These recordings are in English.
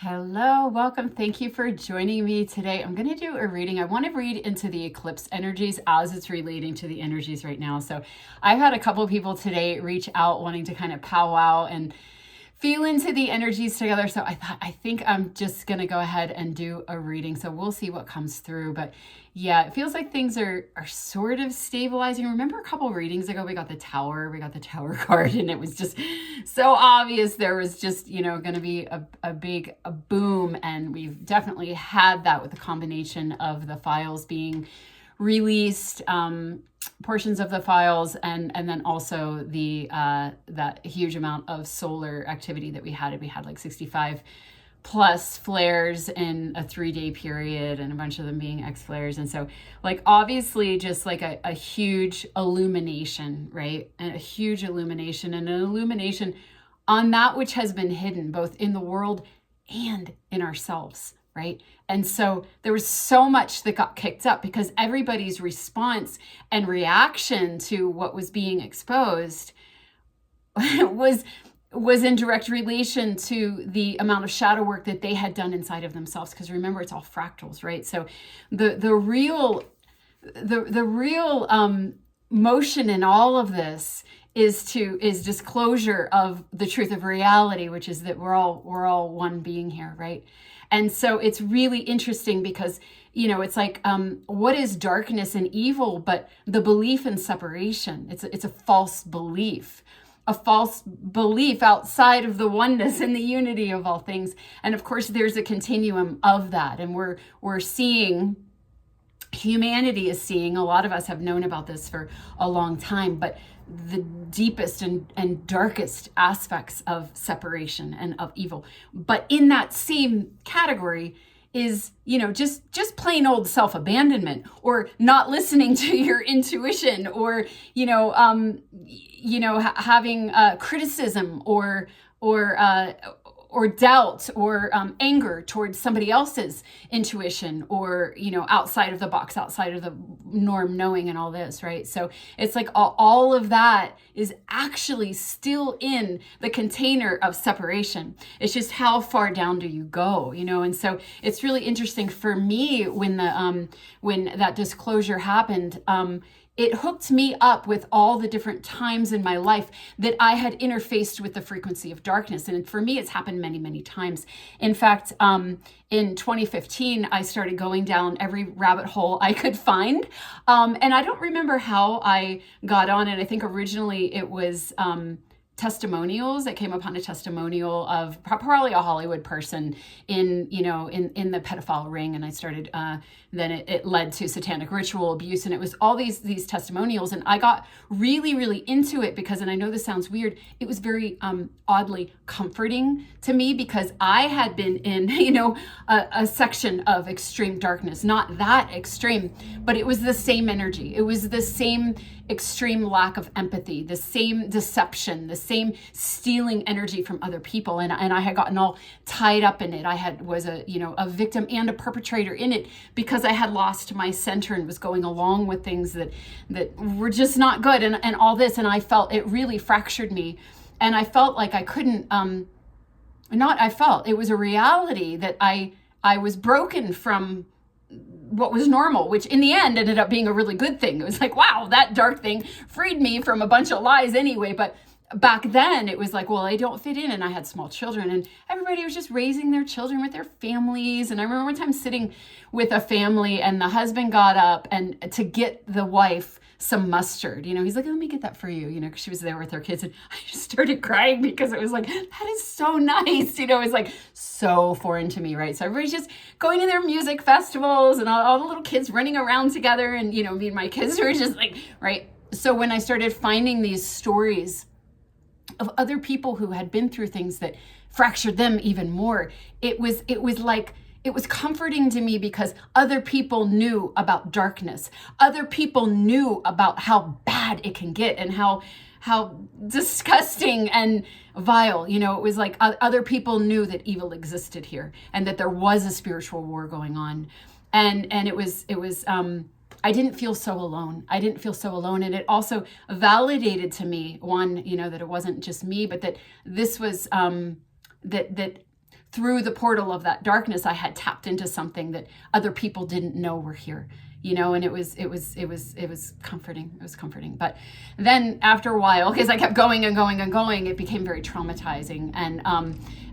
Hello, welcome. Thank you for joining me today. I'm going to do a reading. I want to read into the eclipse energies as it's relating to the energies right now. So I've had a couple of people today reach out wanting to kind of powwow and feel into the energies together. So I think I'm just going to go ahead and do a reading. So we'll see what comes through. But yeah, it feels like things are sort of stabilizing. Remember a couple readings ago, we got the tower card, and it was just so obvious there was just, going to be a big boom. And we've definitely had that with the combination of the files being released, portions of the files, and then also the that huge amount of solar activity that we had. We had like 65 plus flares in a 3-day period, and a bunch of them being X flares. And so like obviously just like a huge illumination, right? And a huge illumination, and an illumination on that which has been hidden both in the world and in ourselves, right? And so there was so much that got kicked up because everybody's response and reaction to what was being exposed was in direct relation to the amount of shadow work that they had done inside of themselves. Because remember, it's all fractals, right? So the real motion in all of this is disclosure of the truth of reality, which is that we're all one being here, right? And so it's really interesting because, it's like, what is darkness and evil but the belief in separation? It's a false belief. A false belief outside of the oneness and the unity of all things. And of course, there's a continuum of that. And we're seeing, humanity is seeing, a lot of us have known about this for a long time, but the deepest and darkest aspects of separation and of evil. But in that same category is, just plain old self-abandonment, or not listening to your intuition, or, having criticism or doubt or anger towards somebody else's intuition, or, outside of the box, outside of the norm knowing, and all this, right? So it's like all of that is actually still in the container of separation. It's just how far down do you go, And so it's really interesting for me when that disclosure happened. It hooked me up with all the different times in my life that I had interfaced with the frequency of darkness. And for me, it's happened many, many times. In fact, in 2015, I started going down every rabbit hole I could find. And I don't remember how I got on it. I think originally it was testimonials. I came upon a testimonial of probably a Hollywood person in the pedophile ring, and I started. Then it led to satanic ritual abuse, and it was all these testimonials, and I got really, really into it because, and I know this sounds weird, it was very oddly comforting to me because I had been in a section of extreme darkness, not that extreme, but it was the same energy. It was the same extreme lack of empathy, the same deception, the same stealing energy from other people. And I had gotten all tied up in it. I was a victim and a perpetrator in it because I had lost my center and was going along with things that were just not good, and all this. And I felt it really fractured me. And I felt like I couldn't, it was a reality that I was broken from what was normal, which in the end ended up being a really good thing. It was like, wow, that dark thing freed me from a bunch of lies anyway. But back then it was like, well, I don't fit in. And I had small children, and everybody was just raising their children with their families. And I remember one time sitting with a family, and the husband got up and to get the wife some mustard, he's like, let me get that for you, because she was there with her kids. And I just started crying because it was like, that is so nice. It was like so foreign to me, right? So everybody's just going to their music festivals, and all the little kids running around together, and, me and my kids were just like, right. So when I started finding these stories of other people who had been through things that fractured them even more, it was comforting to me because other people knew about darkness. Other people knew about how bad it can get and how disgusting and vile. It was like other people knew that evil existed here and that there was a spiritual war going on. And it was I didn't feel so alone. And it also validated to me, one, that it wasn't just me, but that this was, that through the portal of that darkness, I had tapped into something that other people didn't know were here, and it was comforting. It was comforting. But then after a while, because I kept going and going and going, it became very traumatizing.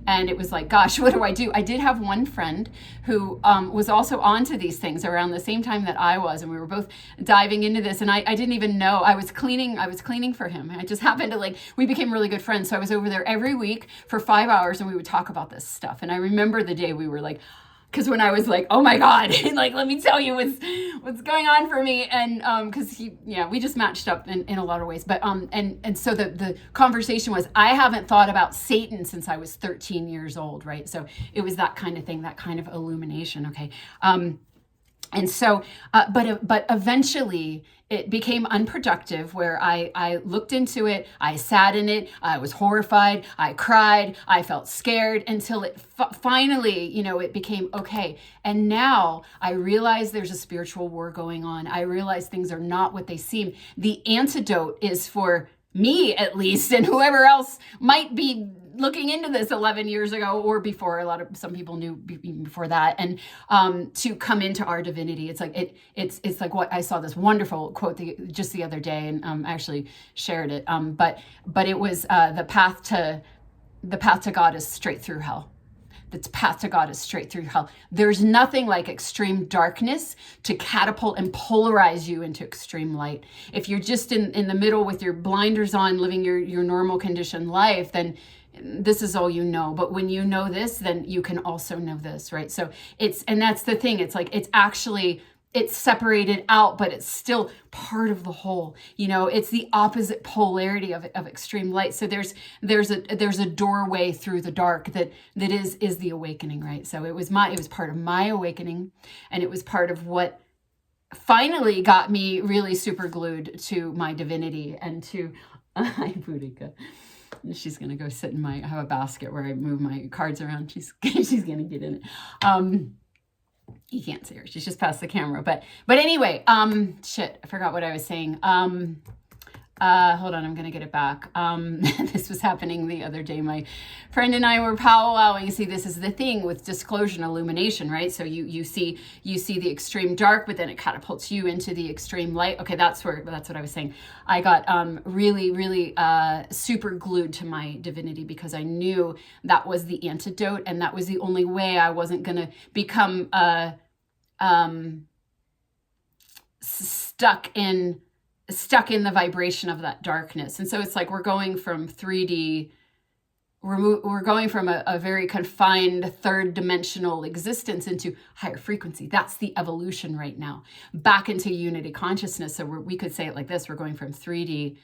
And it was like, gosh, what do I do? I did have one friend who was also onto these things around the same time that I was, and we were both diving into this. And I didn't even know I was cleaning for him. I just happened to we became really good friends. So I was over there every week for 5 hours, and we would talk about this stuff. And I remember the day we were like, because when I was like, oh my God, let me tell you what's going on for me. And because we just matched up in a lot of ways. But and so the conversation was, I haven't thought about Satan since I was 13 years old, right? So it was that kind of thing, that kind of illumination, okay? And so, but eventually it became unproductive, where I looked into it, I sat in it, I was horrified, I cried, I felt scared, until it finally, it became okay. And now I realize there's a spiritual war going on. I realize things are not what they seem. The antidote is for me, at least, and whoever else might be looking into this 11 years ago or before. Some people knew before that, and to come into our divinity. It's like it's like what I saw, this wonderful quote just the other day, and I actually shared it. But it was the path to God is straight through hell. The path to God is straight through hell. There's nothing like extreme darkness to catapult and polarize you into extreme light. If you're just in the middle with your blinders on, living your normal conditioned life, then this is all you know. But when you know this, then you can also know this, right? So and that's the thing. It's like, it's separated out, but it's still part of the whole. It's the opposite polarity of extreme light. So there's a doorway through the dark that is the awakening, right? So it was part of my awakening, and it was part of what finally got me really super glued to my divinity and to hi, Boudica. She's gonna go sit I have a basket where I move my cards around. She's gonna get in it. You can't see her. She's just past the camera. But anyway, shit, I forgot what I was saying. Hold on, I'm going to get it back. This was happening the other day. My friend and I were powwowing. See, this is the thing with disclosure and illumination, right? So you see the extreme dark, but then it catapults you into the extreme light. Okay, that's what I was saying. I got really, really super glued to my divinity, because I knew that was the antidote, and that was the only way I wasn't going to become stuck in the vibration of that darkness. And so it's like we're going from 3D, we're going from a very confined third dimensional existence into higher frequency. That's the evolution right now, back into unity consciousness. So we could say it like this: we're going from 3D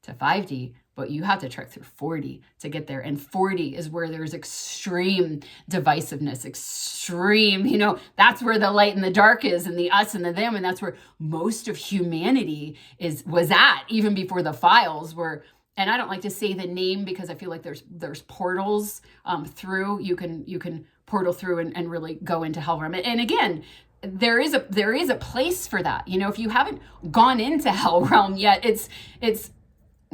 to 5D, but you have to trek through 4D to get there. And 4D is where there's extreme divisiveness, extreme, that's where the light and the dark is, and the us and the them. And that's where most of humanity was at, even before the files were. And I don't like to say the name, because I feel like there's portals through. You can portal through and really go into hell realm. And again, there is a place for that. If you haven't gone into hell realm yet, it's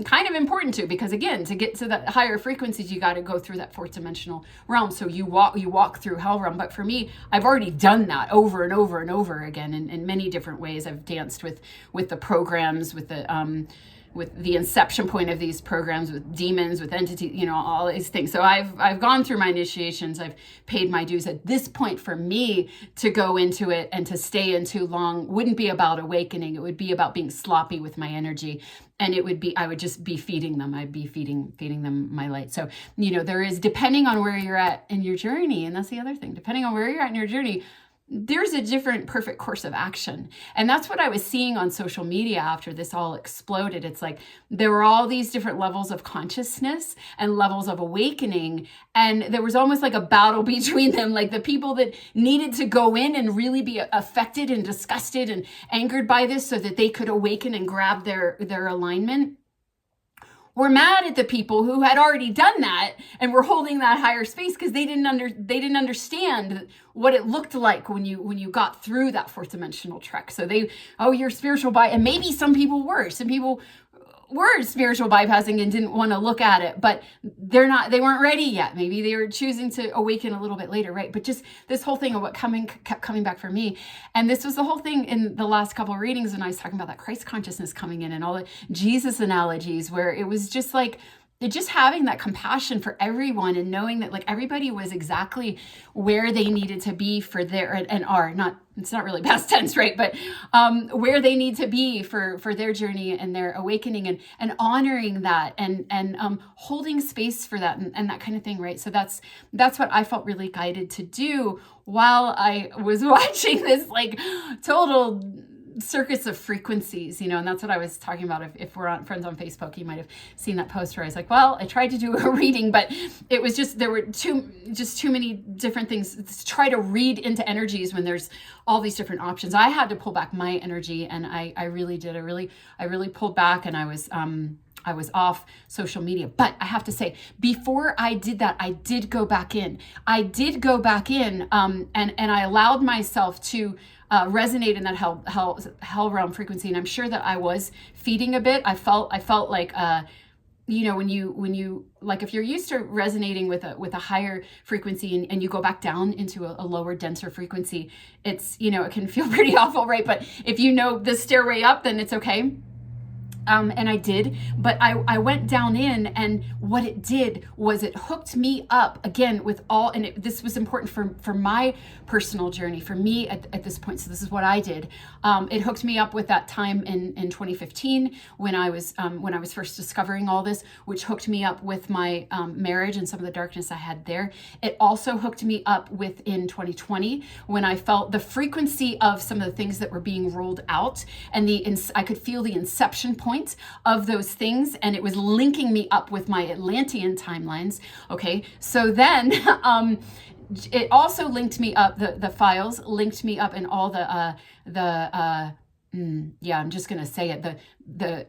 kind of important to, because again, to get to the higher frequencies, you got to go through that fourth dimensional realm. So you walk through hell realm. But for me, I've already done that over and over and over again in many different ways. I've danced with the programs, with the inception point of these programs, with demons, with entities, all these things. So I've gone through my initiations. I've paid my dues. At this point, for me to go into it and to stay in too long wouldn't be about awakening. It would be about being sloppy with my energy. And I would just be feeding them. I'd be feeding them my light. So, there is, depending on where you're at in your journey, and that's the other thing, depending on where you're at in your journey, there's a different perfect course of action. And that's what I was seeing on social media after this all exploded. It's like there were all these different levels of consciousness and levels of awakening. And there was almost like a battle between them, like the people that needed to go in and really be affected and disgusted and angered by this so that they could awaken and grab their alignment. We're mad at the people who had already done that and were holding that higher space, because they didn't understand what it looked like when you got through that fourth dimensional trek. So you're spiritual by, and maybe some people were. Some people were spiritual bypassing and didn't want to look at it, but they weren't ready yet. Maybe they were choosing to awaken a little bit later, right? But just this whole thing of what kept coming back for me. And this was the whole thing in the last couple of readings when I was talking about that Christ consciousness coming in and all the Jesus analogies, where it was just like, just having that compassion for everyone and knowing that like everybody was exactly where they needed to be for their, and are not, it's not really past tense, right? But where they need to be for their journey and their awakening, and honoring that, and holding space for that, and that kind of thing, right? So that's what I felt really guided to do while I was watching this like total circuits of frequencies, and that's what I was talking about. If we're friends on Facebook, you might have seen that post where I was like, well, I tried to do a reading, but it was just, there were too many different things to try to read into energies when there's all these different options. I had to pull back my energy, and I really did. I really pulled back, and I was off social media. But I have to say, before I did that, I did go back in. And I allowed myself to resonate in that hell realm frequency. And I'm sure that I was feeding a bit. I felt like, when you like, if you're used to resonating with a higher frequency and you go back down into a lower, denser frequency, it's, it can feel pretty awful, right? But if you know the stairway up, then it's okay. And I did, but I went down in, and what it did was it hooked me up again with all, and this was important for my personal journey, for me at this point. So this is what I did. It hooked me up with that time in 2015 when I was first discovering all this, which hooked me up with my marriage and some of the darkness I had there. It also hooked me up in 2020 when I felt the frequency of some of the things that were being rolled out, and I could feel the inception point of those things, and it was linking me up with my Atlantean timelines. Okay, so then it also linked me up, the files linked me up in all I'm just gonna say it.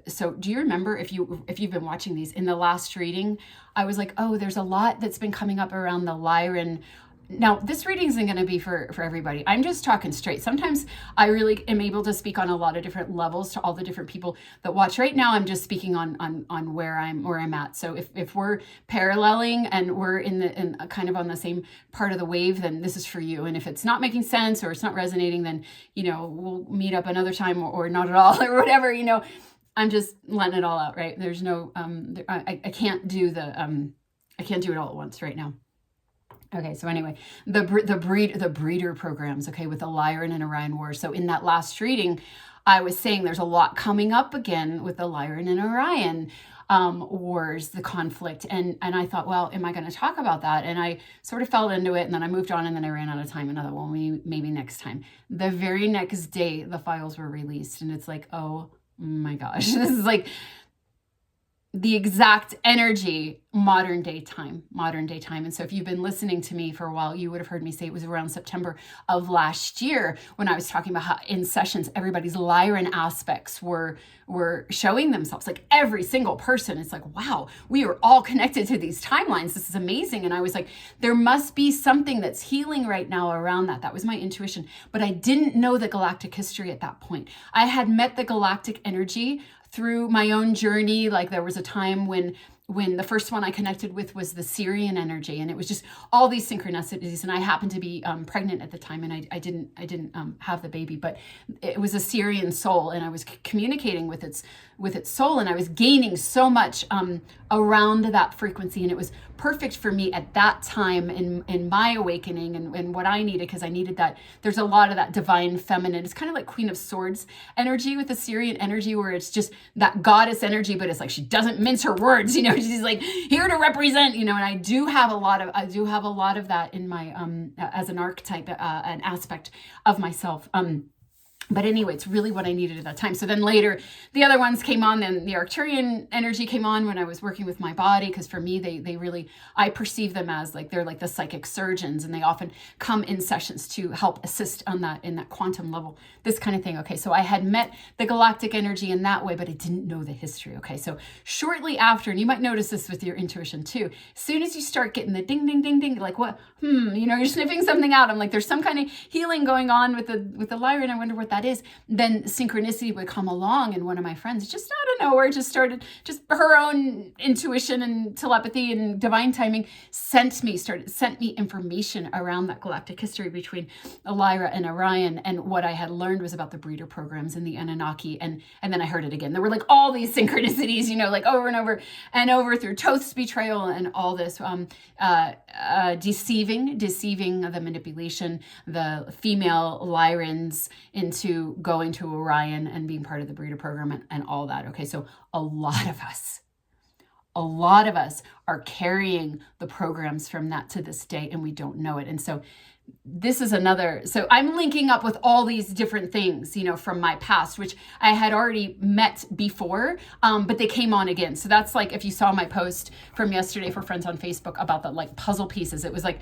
So do you remember, if you've been watching these, in the last reading, I was like, oh, there's a lot that's been coming up around the Lyran. Now, this reading isn't going to be for everybody. I'm just talking straight. Sometimes I really am able to speak on a lot of different levels to all the different people that watch. Right now, I'm just speaking on where I'm at. So if we're paralleling and we're in kind of on the same part of the wave, then this is for you. And if it's not making sense or it's not resonating, then we'll meet up another time or not at all or whatever. I'm just letting it all out, right? There's no I can't do I can't do it all at once right now. Okay, so anyway, the breeder programs, okay, with the Lyran and Orion Wars. So in that last reading, I was saying there's a lot coming up again with the Lyran and Orion wars, the conflict. And I thought, well, am I going to talk about that? And I sort of fell into it, and then I moved on, and then I ran out of time. And I thought, well, maybe next time. The very next day, the files were released, and it's like, oh my gosh, this is like the exact energy, modern day time. And so if you've been listening to me for a while, you would have heard me say it was around September of last year when I was talking about how in sessions, everybody's Lyran aspects were showing themselves, like every single person. It's like, wow, we are all connected to these timelines. This is amazing. And I was like, there must be something that's healing right now around that. That was my intuition, but I didn't know the galactic history at that point. I had met the galactic energy through my own journey. Like there was a time when the first one I connected with was the Syrian energy, and it was just all these synchronicities. And I happened to be pregnant at the time, and I didn't have the baby, but it was a Syrian soul, and I was communicating with its soul, and I was gaining so much around that frequency, and it was perfect for me at that time in my awakening and what I needed, because I needed that. There's a lot of that divine feminine. It's kind of like Queen of Swords energy with the Syrian energy, where it's just that goddess energy, but it's like she doesn't mince her words, she's like here to represent, and I do have a lot of that in my as an archetype, an aspect of myself. But anyway, it's really what I needed at that time. So then later, the other ones came on, then the Arcturian energy came on when I was working with my body, because for me, they really, I perceive them as like, they're like the psychic surgeons, and they often come in sessions to help assist on that, in that quantum level, this kind of thing. Okay, so I had met the galactic energy in that way, but I didn't know the history. Okay, so shortly after, and you might notice this with your intuition too, as soon as you start getting the ding, ding, ding, ding, like what, you're sniffing something out. I'm like, there's some kind of healing going on with the Lyran. I wonder what that that is, then synchronicity would come along, and one of my friends just out of nowhere just her own intuition and telepathy and divine timing sent me information around that galactic history between Lyra and Orion. And what I had learned was about the breeder programs and the Anunnaki. And then I heard it again. There were like all these synchronicities, like over and over and over through Toth's betrayal and all this deceiving the manipulation, the female Lyrans into going to Orion and being part of the breeder program and all that. Okay, so a lot of us are carrying the programs from that to this day, and we don't know it. And so this is so I'm linking up with all these different things, from my past, which I had already met before, but they came on again. So that's like, if you saw my post from yesterday for friends on Facebook about the like puzzle pieces, it was like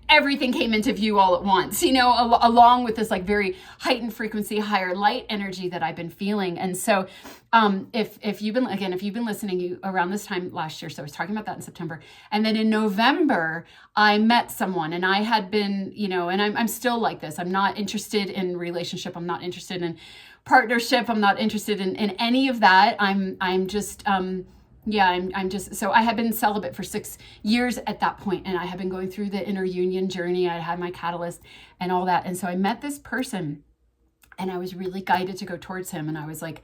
everything came into view all at once, along with this like very heightened frequency, higher light energy that I've been feeling. And so if you've been listening around this time last year, so I was talking about that in September. And then in November, I met someone, and I had been, and I'm still like this. I'm not interested in relationship. I'm not interested in partnership. I'm not interested in any of that. I'm just, so I had been celibate for 6 years at that point, and I had been going through the inner union journey. I had my catalyst and all that. And so I met this person, and I was really guided to go towards him. And I was like,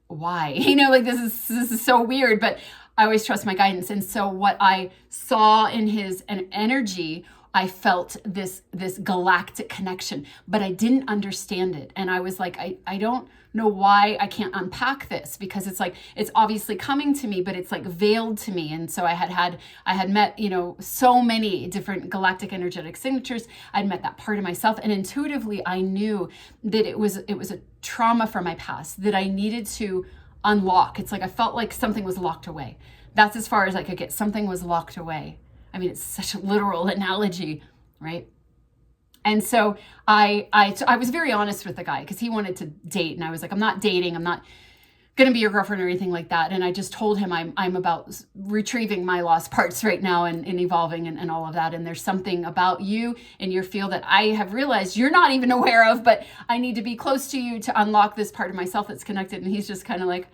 why? This is so weird, but I always trust my guidance. And so what I saw in his energy, I felt this galactic connection, but I didn't understand it. And I was like, I don't know why I can't unpack this, because it's like, it's obviously coming to me, but it's like veiled to me. And so I had met, so many different galactic energetic signatures. I'd met that part of myself, and intuitively I knew that it was a trauma from my past that I needed to unlock. It's like, I felt like something was locked away. That's as far as I could get. Something was locked away. I mean, it's such a literal analogy, right? And so I was very honest with the guy, because he wanted to date, and I was like, I'm not dating. I'm not going to be your girlfriend or anything like that. And I just told him I'm about retrieving my lost parts right now and evolving and all of that. And there's something about you and your field that I have realized you're not even aware of, but I need to be close to you to unlock this part of myself that's connected. And he's just kind of like,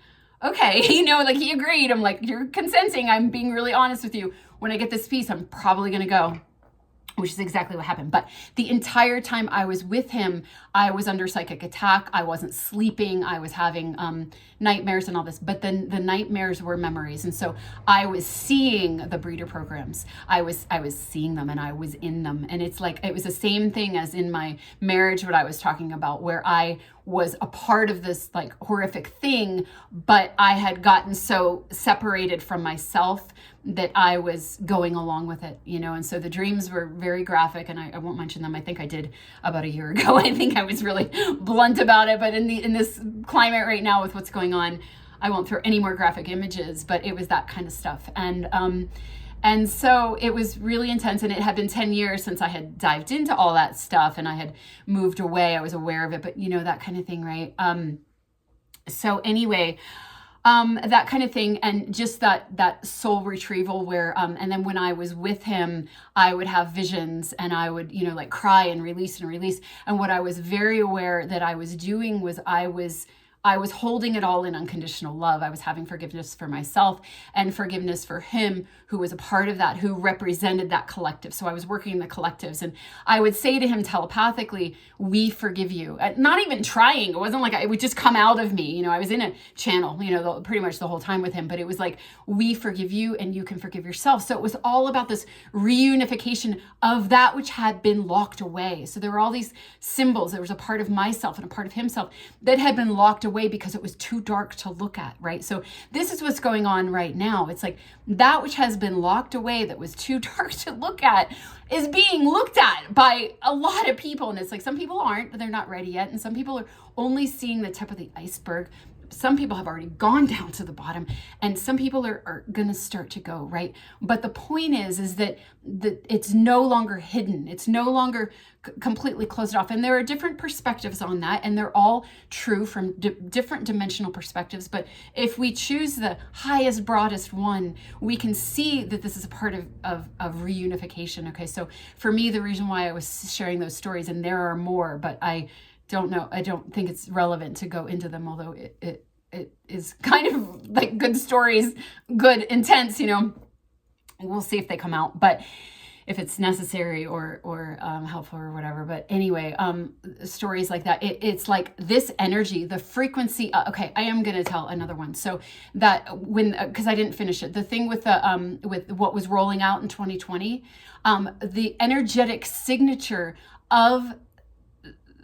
okay, like he agreed. I'm like, you're consenting. I'm being really honest with you. When I get this piece, I'm probably going to go. Which is exactly what happened. But the entire time I was with him, I was under psychic attack. I wasn't sleeping. I was having nightmares and all this. But then the nightmares were memories. And so I was seeing the breeder programs. I was seeing them, and I was in them. And it's like, it was the same thing as in my marriage, what I was talking about, where I was a part of this like horrific thing, but I had gotten so separated from myself that I was going along with it, and so the dreams were very graphic, and I won't mention them. I think I did about a year ago. I think I was really blunt about it, but in this climate right now with what's going on, I won't throw any more graphic images, but it was that kind of stuff. And so it was really intense, and it had been 10 years since I had dived into all that stuff, and I had moved away. I was aware of it, but that kind of thing, right? So anyway, that kind of thing, and just that soul retrieval where, and then when I was with him, I would have visions, and I would, like cry and release. And what I was very aware that I was doing was I was holding it all in unconditional love. I was having forgiveness for myself and forgiveness for him, who was a part of that, who represented that collective. So I was working in the collectives, and I would say to him telepathically, we forgive you. Not even trying. It wasn't like it would just come out of me. I was in a channel, pretty much the whole time with him, but it was like, we forgive you and you can forgive yourself. So it was all about this reunification of that which had been locked away. So there were all these symbols. There was a part of myself and a part of himself that had been locked away because it was too dark to look at, right? So this is what's going on right now. It's like that which has been locked away that was too dark to look at is being looked at by a lot of people. And it's like, some people aren't, they're not ready yet. And some people are only seeing the tip of the iceberg. Some people have already gone down to the bottom, and some people are going to start to go, right? But the point is that it's no longer hidden. It's no longer completely closed off. And there are different perspectives on that, and they're all true from different dimensional perspectives. But if we choose the highest, broadest one, we can see that this is a part of reunification. Okay, so for me, the reason why I was sharing those stories, and there are more, but I don't know. I don't think it's relevant to go into them, although it is kind of like good stories, good, intense, we'll see if they come out, but if it's necessary or helpful or whatever. But anyway, stories like that, it's like this energy, the frequency. Okay, I am going to tell another one. So that because I didn't finish it, the thing with with what was rolling out in 2020, the energetic signature of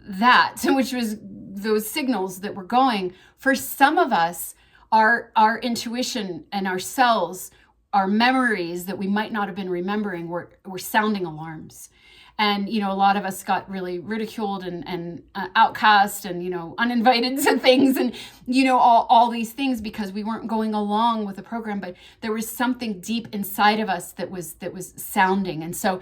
that, which was those signals that were going for some of us, our intuition and our cells, our memories that we might not have been remembering were sounding alarms. And, a lot of us got really ridiculed and outcast and, uninvited to things and, all these things because we weren't going along with the program, but there was something deep inside of us that was sounding. And so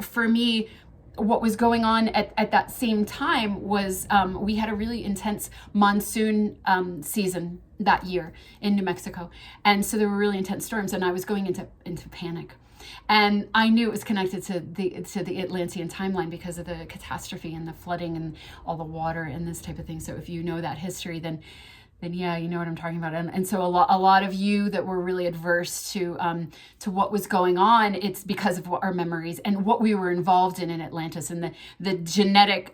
for me, what was going on at that same time was we had a really intense monsoon season that year in New Mexico. And so there were really intense storms and I was going into panic. And I knew it was connected to the Atlantean timeline because of the catastrophe and the flooding and all the water and this type of thing. So if you know that history, then yeah, you know what I'm talking about. And so a lot of you that were really adverse to what was going on, it's because of what our memories and what we were involved in Atlantis and the genetic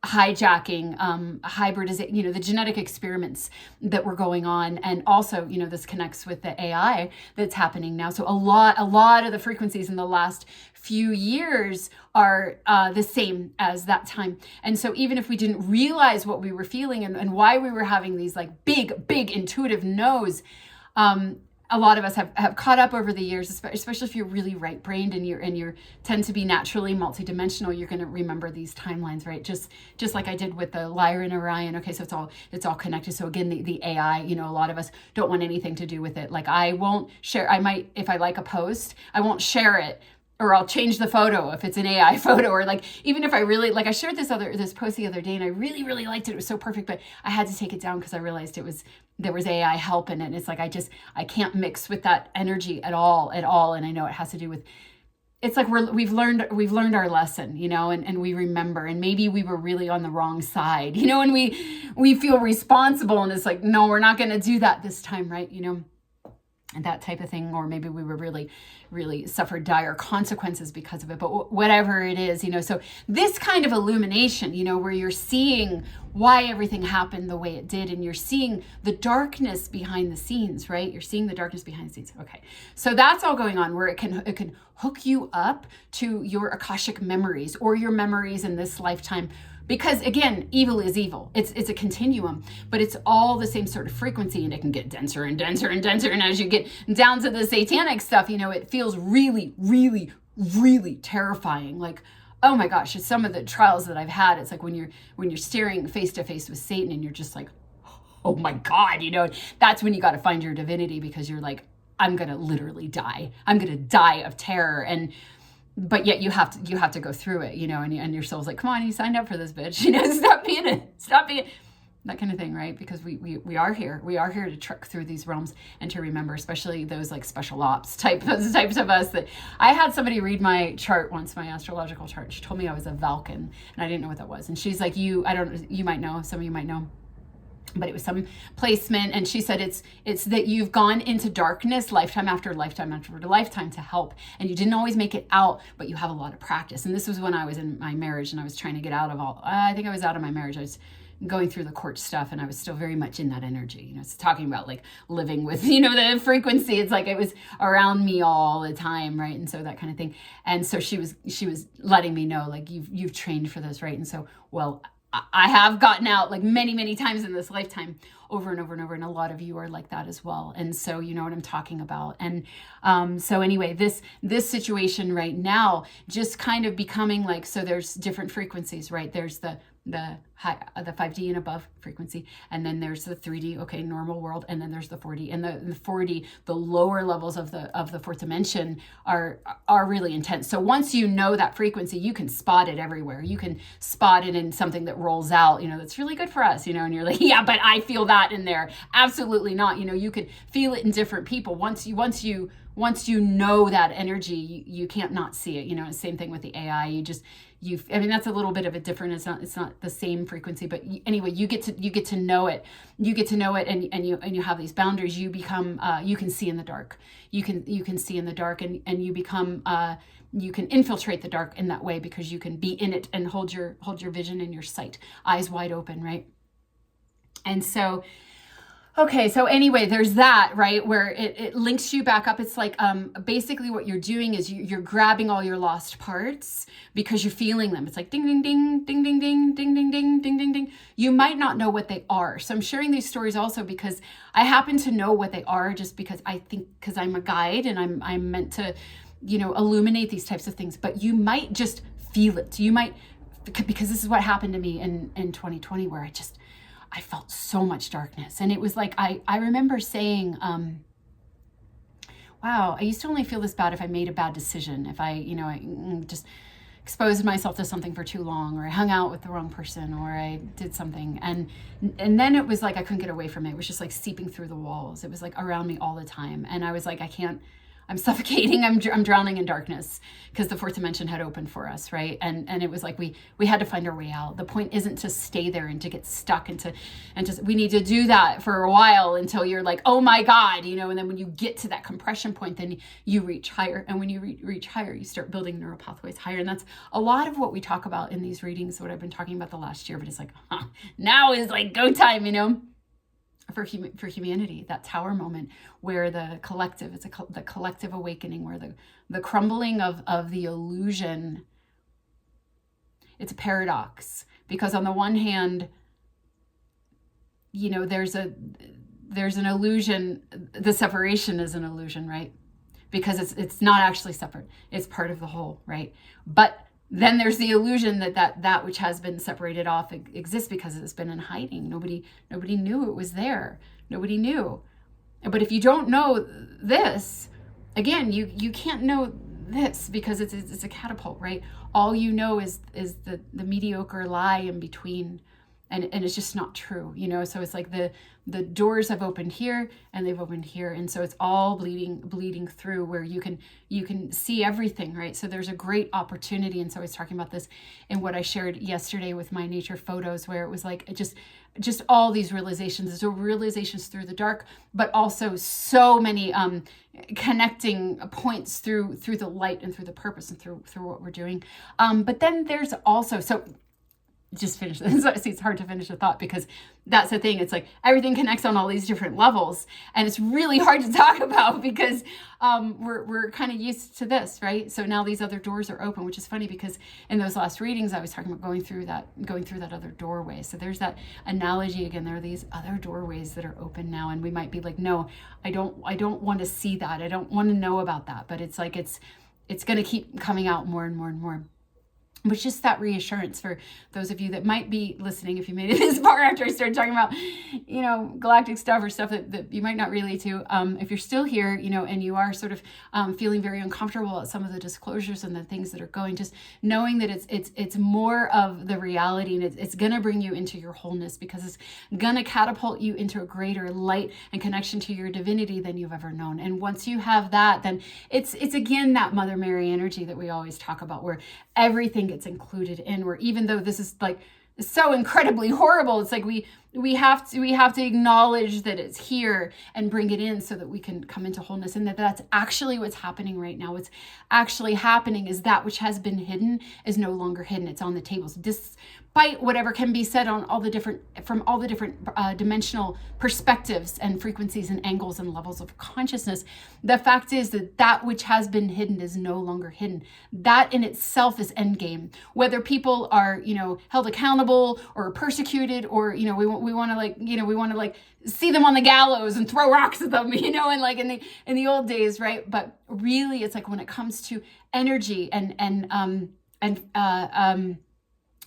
hijacking, hybridization, the genetic experiments that were going on. And also, this connects with the AI that's happening now. So a lot of the frequencies in the last few years are the same as that time. And so even if we didn't realize what we were feeling and why we were having these like big intuitive no's, a lot of us have caught up over the years, especially if you're really right-brained and you tend to be naturally multidimensional. You're going to remember these timelines, right? Just like I did with the Lyra and Orion. Okay, so it's all connected. So again, the AI, a lot of us don't want anything to do with it. Like I won't share. I might, if I like a post, I won't share it. Or I'll change the photo if it's an AI photo, or like, even if I really, like I shared this post the other day and I really, really liked it. It was so perfect, but I had to take it down because I realized there was AI help in it. And it's like, I can't mix with that energy at all. And I know it has to do with, it's like we've learned our lesson, and we remember, and maybe we were really on the wrong side, and we feel responsible and it's like, no, we're not going to do that this time. Right. And that type of thing, or maybe we were really suffered dire consequences because of it, but whatever it is, so this kind of illumination, where you're seeing why everything happened the way it did, and you're seeing the darkness behind the scenes, right? You're seeing the darkness behind the scenes. Okay. So that's all going on, where it can hook you up to your Akashic memories or your memories in this lifetime. Because again, evil is evil. It's a continuum, but it's all the same sort of frequency, and it can get denser and denser and denser. And as you get down to the satanic stuff, it feels really, really, really terrifying. Like, oh my gosh, some of the trials that I've had, it's like when you're staring face to face with Satan and you're just like, oh my God, that's when you got to find your divinity, because you're like, I'm going to literally die. I'm going to die of terror. But yet you have to go through it, and your soul's like, come on, you signed up for this, bitch, stop being that kind of thing, right? Because we are here to trek through these realms and to remember, especially those like special ops types of us. That I had somebody read my chart once, my astrological chart. She told me I was a Vulcan, and I didn't know what that was. And she's like, you might know, some of you might know. But it was some placement, and she said it's that you've gone into darkness lifetime after lifetime after lifetime to help, and you didn't always make it out, but you have a lot of practice. And this was when I was in my marriage, and I was trying to get out of I think I was out of my marriage. I was going through the court stuff, and I was still very much in that energy. It's talking about like living with, the frequency. It's like it was around me all the time, right? And so that kind of thing. And so she was letting me know, like, you've trained for this, right? And so, well, I have gotten out like many, many times in this lifetime, over and over and over. And a lot of you are like that as well. And so you know what I'm talking about. And so anyway, this situation right now, just kind of becoming like, so there's different frequencies, right? There's the 5D and above frequency, and then there's the 3D, okay, normal world, and then there's the 4D, and the 4D, the lower levels of the fourth dimension are really intense. So once you know that frequency, you can spot it everywhere. You can spot it in something that rolls out, that's really good for us, and you're like, yeah, but I feel that in there. Absolutely not. You can feel it in different people. Once you once you know that energy, you can't not see it. You know, same thing with the AI. I mean, that's a little bit of a different, it's not the same frequency, but anyway, you get to know it. You get to know it, and you have these boundaries. You become, you can see in the dark. You can see in the dark, and you become, you can infiltrate the dark in that way, because you can be in it and hold your vision and your sight, eyes wide open, right? And so, okay, so anyway, there's that, right, where it links you back up. It's like basically what you're doing is you're grabbing all your lost parts because you're feeling them. It's like ding, ding, ding, ding, ding, ding, ding, ding, ding, ding, ding, ding. You might not know what they are. So I'm sharing these stories also because I happen to know what they are, just because I think, because I'm a guide and I'm meant to, you know, illuminate these types of things. But you might just feel it. You might, because this is what happened to me in 2020, where I felt so much darkness. And it was like, I remember saying, wow, I used to only feel this bad if I made a bad decision. If I just exposed myself to something for too long, or I hung out with the wrong person, or I did something. And then it was like, I couldn't get away from it. It was just like seeping through the walls. It was like around me all the time. And I was like, I'm suffocating. I'm drowning in darkness, because the fourth dimension had opened for us, right? And it was like we had to find our way out. The point isn't to stay there and to get stuck and just we need to do that for a while until you're like, oh my God, you know. And then when you get to that compression point, then you reach higher. And when you reach higher, you start building neural pathways higher. And that's a lot of what we talk about in these readings, what I've been talking about the last year. But it's like, now is like go time, you know. For humanity, that tower moment where the collective, the collective awakening, where the crumbling of the illusion. It's a paradox, because on the one hand, you know, there's an illusion. The separation is an illusion, right? Because it's not actually separate. It's part of the whole, right? But then there's the illusion that which has been separated off exists because it's been in hiding. Nobody knew it was there. Nobody knew. But if you don't know this, again, you can't know this, because it's a catapult, right? All you know is the mediocre lie in between. And it's just not true, you know. So it's like the doors have opened here and they've opened here, and so it's all bleeding through, where you can see everything, right? So there's a great opportunity. And so I was talking about this in what I shared yesterday with my nature photos, where it was like just all these realizations. So realizations through the dark, but also so many connecting points through the light and through the purpose and through what we're doing. But then there's also, so just finish this. See, it's hard to finish a thought, because that's the thing. It's like everything connects on all these different levels, and it's really hard to talk about, because we're kind of used to this, right? So now these other doors are open, which is funny, because in those last readings I was talking about going through that other doorway. So there's that analogy again. There are these other doorways that are open now, and we might be like, no, I don't want to see that. I don't want to know about that. But it's like it's going to keep coming out more and more and more. But just that reassurance for those of you that might be listening, if you made it this far after I started talking about, you know, galactic stuff or stuff that you might not relate to. If you're still here, you know, and you are sort of feeling very uncomfortable at some of the disclosures and the things that are going, just knowing that it's more of the reality, and it's going to bring you into your wholeness, because it's going to catapult you into a greater light and connection to your divinity than you've ever known. And once you have that, then it's again that Mother Mary energy that we always talk about, where everything gets included in, where even though this is like so incredibly horrible, it's like we have to acknowledge that it's here and bring it in, so that we can come into wholeness. And that's actually what's happening right now. What's actually happening is that which has been hidden is no longer hidden. It's on the tables, despite whatever can be said on from all the different dimensional perspectives and frequencies and angles and levels of consciousness. The fact is that which has been hidden is no longer hidden. That in itself is endgame. Whether people are, you know, held accountable or persecuted, or, you know, we want to see them on the gallows and throw rocks at them, you know, and like in the old days, right? But really, it's like when it comes to energy and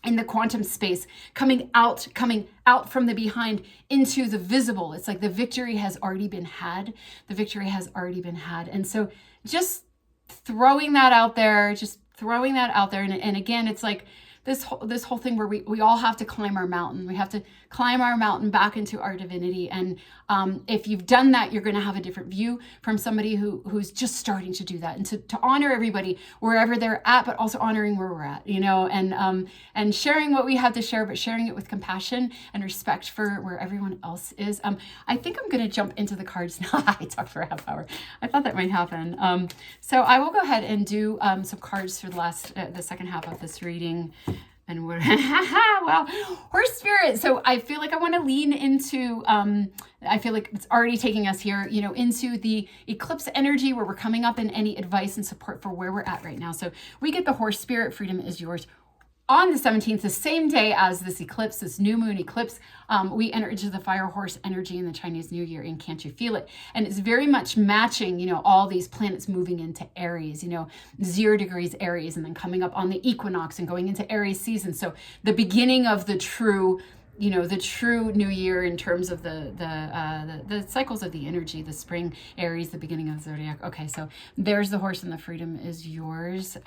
in the quantum space, coming out from the behind into the visible, it's like the victory has already been had. The victory has already been had. And so just throwing that out there. And again, it's like this whole thing where we all have to climb our mountain. We have to climb our mountain back into our divinity. And if you've done that, you're going to have a different view from somebody who's just starting to do that, and to honor everybody wherever they're at, but also honoring where we're at, and sharing what we have to share, but sharing it with compassion and respect for where everyone else is. I think I'm going to jump into the cards now. I talked for a half hour. I thought that might happen. So I will go ahead and do some cards for the second half of this reading. And what, wow, horse spirit. So I feel like I want to lean into, I feel like it's already taking us here, into the eclipse energy, where we're coming up in any advice and support for where we're at right now. So we get the horse spirit, freedom is yours. On the 17th, the same day as this eclipse, this new moon eclipse, we enter into the fire horse energy in the Chinese New Year in Can't You Feel It? And it's very much matching, all these planets moving into Aries, 0 degrees Aries, and then coming up on the equinox and going into Aries season. So the beginning of the true new year in terms of the cycles of the energy, the spring, Aries, the beginning of the zodiac. Okay, so there's the horse, and the freedom is yours.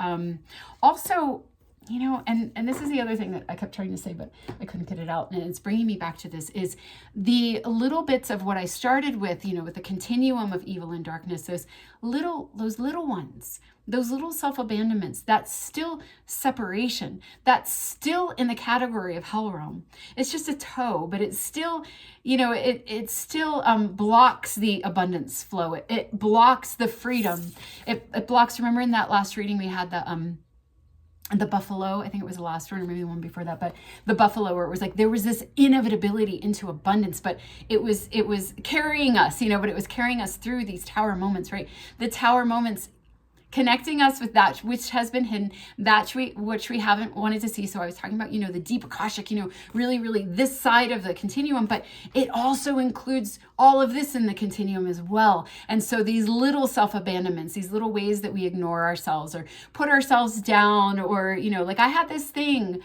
Also, and this is the other thing that I kept trying to say, but I couldn't get it out. And it's bringing me back to this, is the little bits of what I started with, with the continuum of evil and darkness, those little ones, those little self-abandonments, that's still separation. That's still in the category of hell realm. It's just a toe, but it's still, it still blocks the abundance flow. It blocks the freedom. It blocks, remember in that last reading we had the buffalo, I think it was the last one or maybe the one before that, but the buffalo, where it was like there was this inevitability into abundance, but it was carrying us, but it was carrying us through these tower moments, right? The tower moments connecting us with that which has been hidden, which we haven't wanted to see. So I was talking about, the deep Akashic, really, really this side of the continuum, but it also includes all of this in the continuum as well. And so these little self-abandonments, these little ways that we ignore ourselves or put ourselves down, or, like I had this thing,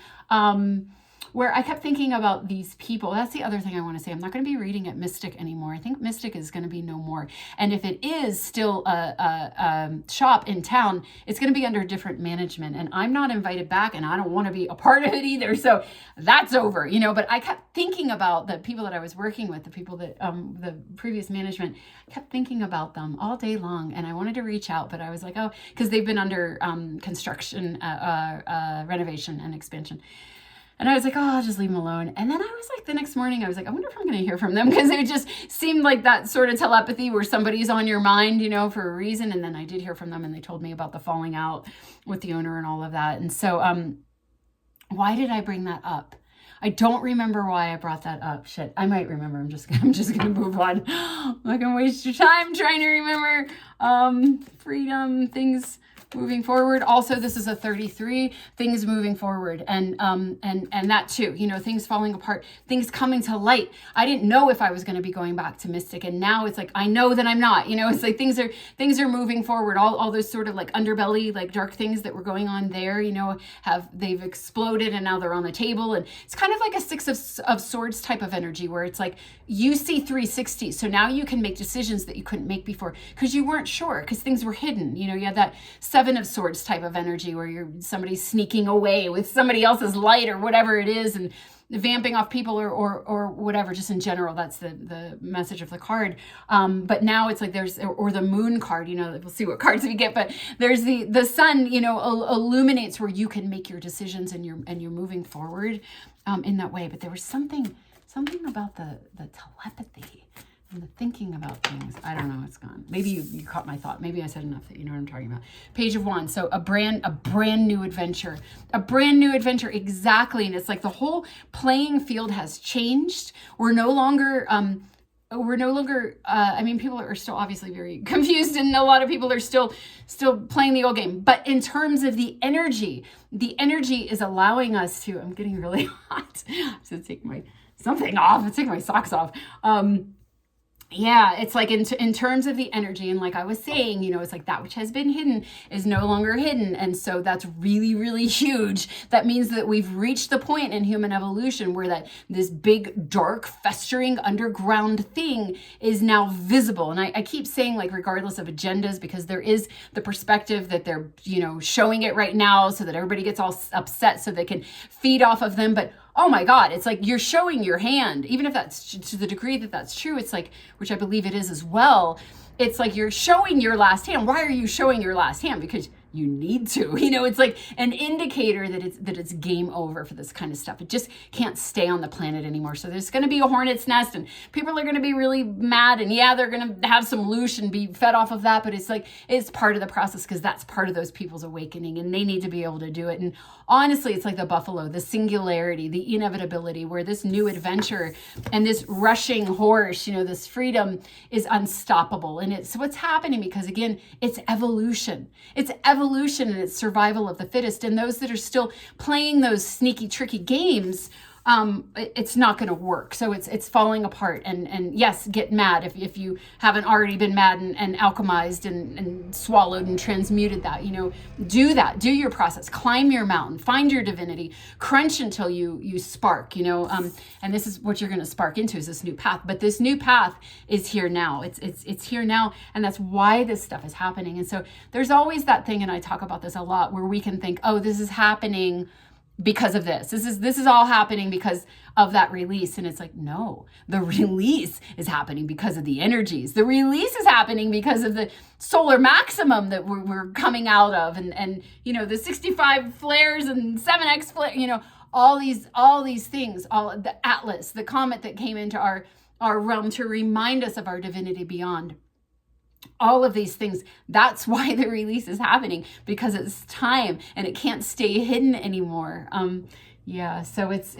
where I kept thinking about these people. That's the other thing I want to say. I'm not going to be reading at Mystic anymore. I think Mystic is going to be no more. And if it is still a shop in town, it's going to be under different management. And I'm not invited back, and I don't want to be a part of it either. So that's over, But I kept thinking about the people that I was working with, the people that the previous management, I kept thinking about them all day long. And I wanted to reach out, but I was like, oh, because they've been under construction, renovation and expansion. And I was like, oh, I'll just leave them alone. And then I was like, the next morning, I was like, I wonder if I'm going to hear from them, because it just seemed like that sort of telepathy where somebody's on your mind, for a reason. And then I did hear from them, and they told me about the falling out with the owner and all of that. And so why did I bring that up? I don't remember why I brought that up. Shit, I might remember. I'm just going to move on. I'm not going to waste your time trying to remember freedom, things moving forward. Also, this is a 33, things moving forward, and that too, things falling apart, things coming to light. I didn't know if I was going to be going back to Mystic, and now it's like I know that I'm not. It's like things are moving forward. All those sort of like underbelly, like dark things that were going on there, they've exploded, and now they're on the table. And it's kind of like a 6 of Swords type of energy, where it's like you see 360, so now you can make decisions that you couldn't make before because you weren't sure, because things were hidden. You had that 7 of Swords type of energy, where somebody's sneaking away with somebody else's light or whatever it is, and vamping off people or whatever, just in general. That's the message of the card. But now it's like or the moon card, we'll see what cards we get, but there's the sun, illuminates where you can make your decisions, and you're moving forward in that way. But there was something about the telepathy and the thinking about things. I don't know, it's gone. Maybe you caught my thought. Maybe I said enough that you know what I'm talking about. Page of Wands. So a brand new adventure. A brand new adventure, exactly. And it's like the whole playing field has changed. We're no longer I mean, people are still obviously very confused, and a lot of people are still playing the old game. But in terms of the energy is allowing us to, I'm getting really hot. So take something off. Take my socks off. Yeah, it's like in terms of the energy, and like I was saying, it's like that which has been hidden is no longer hidden, and so that's really, really huge. That means that we've reached the point in human evolution where that this big, dark, festering underground thing is now visible. And I keep saying, like, regardless of agendas, because there is the perspective that they're showing it right now so that everybody gets all upset so they can feed off of them, but oh my God, it's like you're showing your hand, even if that's to the degree that that's true. It's like, which I believe it is as well. It's like you're showing your last hand. Why are you showing your last hand? Because you need to, it's like an indicator that it's game over for this kind of stuff. It just can't stay on the planet anymore. So there's going to be a hornet's nest, and people are going to be really mad, and yeah, they're going to have some loosh and be fed off of that. But it's like, it's part of the process, because that's part of those people's awakening, and they need to be able to do it. And honestly, it's like the buffalo, the singularity, the inevitability, where this new adventure and this rushing horse, this freedom is unstoppable. And it's what's happening because, again, it's evolution. It's evolution, and it's survival of the fittest. And those that are still playing those sneaky, tricky games, it's not going to work. So it's falling apart. And yes, get mad if you haven't already been mad and alchemized and swallowed and transmuted that. Do that. Do your process. Climb your mountain. Find your divinity. Crunch until you spark. And this is what you're going to spark into, is this new path. But this new path is here now. It's here now, and that's why this stuff is happening. And so there's always that thing, and I talk about this a lot, where we can think, oh, this is happening because of this. This is all happening because of that release. And it's like, no, the release is happening because of the energies. The release is happening because of the solar maximum that we're coming out of, and the 65 flares and 7x flare, all these things, all the Atlas, the comet that came into our realm to remind us of our divinity beyond. All of these things, that's why the release is happening, because it's time and it can't stay hidden anymore. So it's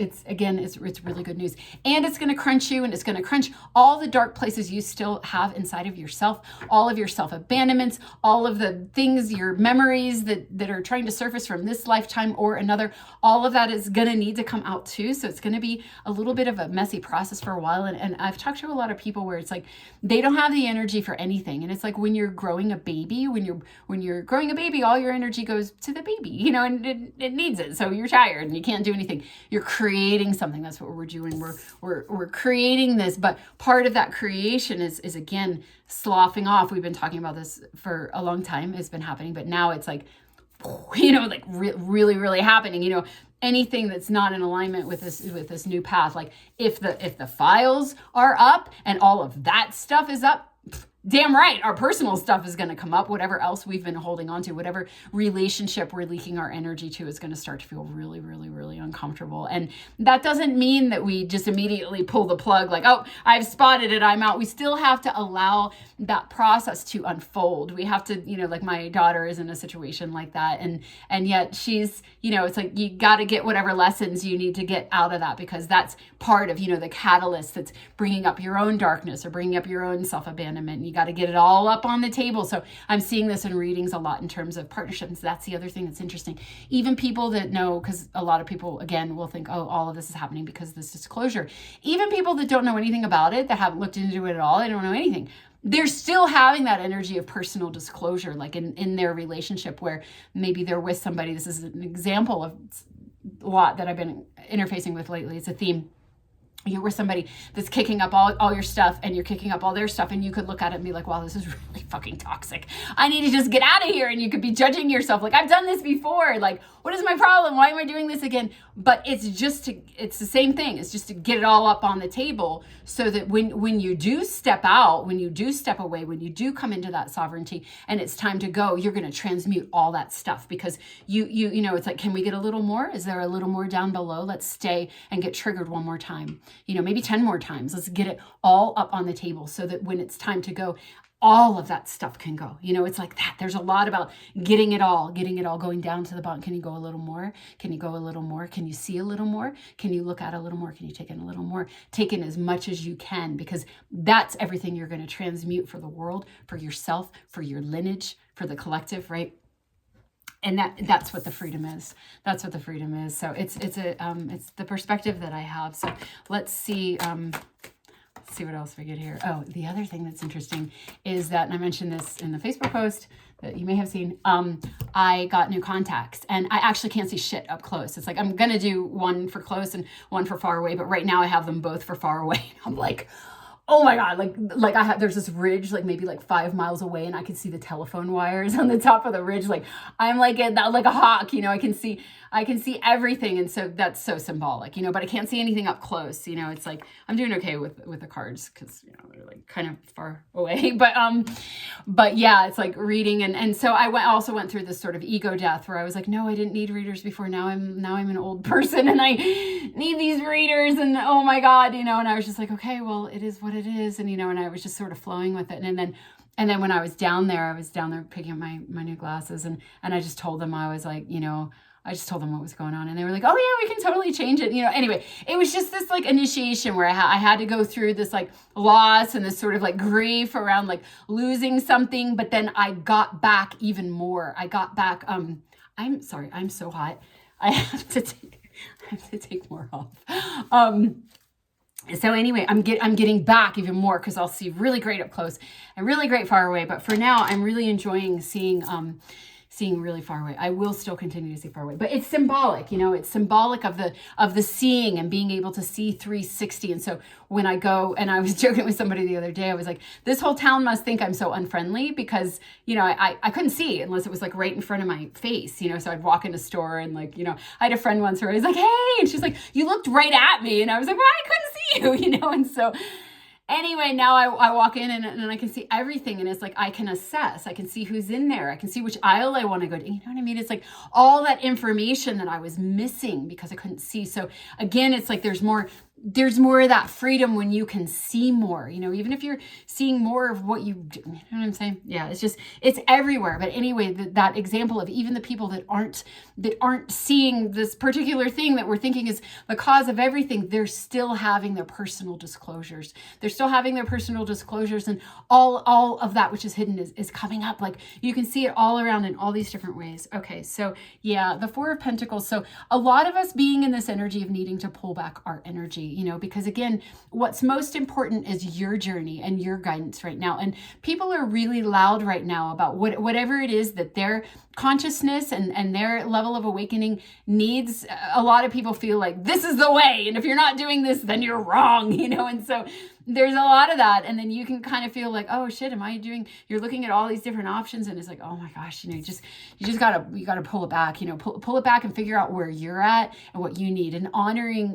really good news, and it's going to crunch you, and it's going to crunch all the dark places you still have inside of yourself, all of your self-abandonments, all of the things, your memories that are trying to surface from this lifetime or another. All of that is going to need to come out too. So it's going to be a little bit of a messy process for a while. And I've talked to a lot of people where it's like they don't have the energy for anything. And it's like when you're growing a baby, when you're growing a baby, all your energy goes to the baby, and it needs it. So you're tired and you can't do anything. You're creating something. That's what we're doing. We're creating this, but part of that creation is again sloughing off. We've been talking about this for a long time. It's been happening, but now it's like, really, really happening. Anything that's not in alignment with this new path. Like if the files are up and all of that stuff is up, damn right, our personal stuff is going to come up. Whatever else we've been holding on to, whatever relationship we're leaking our energy to, is going to start to feel really, really, really uncomfortable. And that doesn't mean that we just immediately pull the plug, like, oh, I've spotted it, I'm out. We still have to allow that process to unfold. We have to, like my daughter is in a situation like that. And yet she's, it's like, you got to get whatever lessons you need to get out of that, because that's part of, the catalyst that's bringing up your own darkness or bringing up your own self-abandonment. You got to get it all up on the table. So I'm seeing this in readings a lot in terms of partnerships. That's the other thing that's interesting. Even people that know, because a lot of people, again, will think, oh, all of this is happening because of this disclosure. Even people that don't know anything about it, that haven't looked into it at all, they don't know anything, they're still having that energy of personal disclosure, like in their relationship where maybe they're with somebody. This is an example of a lot that I've been interfacing with lately. It's a theme. You're with somebody that's kicking up all your stuff, and you're kicking up all their stuff, and you could look at it and be like, wow, this is really fucking toxic. I need to just get out of here. And you could be judging yourself like, I've done this before. Like, what is my problem? Why am I doing this again? But it's the same thing. It's just to get it all up on the table, so that when you do step out, when you do step away, when you do come into that sovereignty and it's time to go, you're going to transmute all that stuff, because it's like, can we get a little more? Is there a little more down below? Let's stay and get triggered one more time. Maybe 10 more times. Let's get it all up on the table, so that when it's time to go, all of that stuff can go. It's like that. There's a lot about getting it all going down to the bottom. Can you go a little more? Can you go a little more? Can you see a little more? Can you look at a little more? Can you take in a little more? Take in as much as you can, because that's everything you're going to transmute for the world, for yourself, for your lineage, for the collective, right? And that's what the freedom is. That's what the freedom is. So it's the perspective that I have. So let's see see what else we get here. Oh, the other thing that's interesting is that, and I mentioned this in the Facebook post that you may have seen, I got new contacts and I actually can't see shit up close. It's like, I'm going to do one for close and one for far away, but right now I have them both for far away. I'm like, oh my God, like I have, there's this ridge, like maybe like 5 miles away, and I can see the telephone wires on the top of the ridge. Like I'm like a hawk, I can see everything. And so that's so symbolic, but I can't see anything up close. It's like, I'm doing okay with the cards because, they're like kind of far away, but yeah, it's like reading. And so I also went through this sort of ego death where I was like, no, I didn't need readers before. Now I'm an old person and I need these readers, and oh my God, and I was just like, okay, well, it is what it is. And, and I was just sort of flowing with it. And then when I was down there picking up my new glasses, and I just told them, I was like, I just told them what was going on, and they were like, oh yeah, we can totally change it. Anyway, it was just this like initiation where I had to go through this like loss and this sort of like grief around like losing something. But then I got back even more. I got back, I'm sorry, I'm so hot. I have to take more off. So anyway, I'm getting back even more because I'll see really great up close and really great far away. But for now, I'm really enjoying seeing really far away. I will still continue to see far away, but it's symbolic, it's symbolic of the seeing and being able to see 360. And so when I go, and I was joking with somebody the other day, I was like, this whole town must think I'm so unfriendly because, I couldn't see unless it was like right in front of my face, so I'd walk in a store and like, I had a friend once where I was like, hey, and she's like, you looked right at me. And I was like, well, I couldn't see you, and so anyway, now I walk in and I can see everything, and it's like I can assess. I can see who's in there. I can see which aisle I want to go to. You know what I mean? It's like all that information that I was missing because I couldn't see. So again, it's like there's more of that freedom when you can see more, even if you're seeing more of what you do, you know what I'm saying? Yeah, it's everywhere. But anyway, that example of even the people that aren't seeing this particular thing that we're thinking is the cause of everything, they're still having their personal disclosures. They're still having their personal disclosures, and all of that which is hidden is coming up. Like you can see it all around in all these different ways. Okay, so yeah, the Four of Pentacles. So a lot of us being in this energy of needing to pull back our energy, because again, what's most important is your journey and your guidance right now. And people are really loud right now about whatever it is that their consciousness and their level of awakening needs. A lot of people feel like this is the way, and if you're not doing this, then you're wrong, and so there's a lot of that. And then you can kind of feel like, oh shit, you're looking at all these different options, and it's like, oh my gosh, you just gotta pull it back, pull it back and figure out where you're at and what you need, and honoring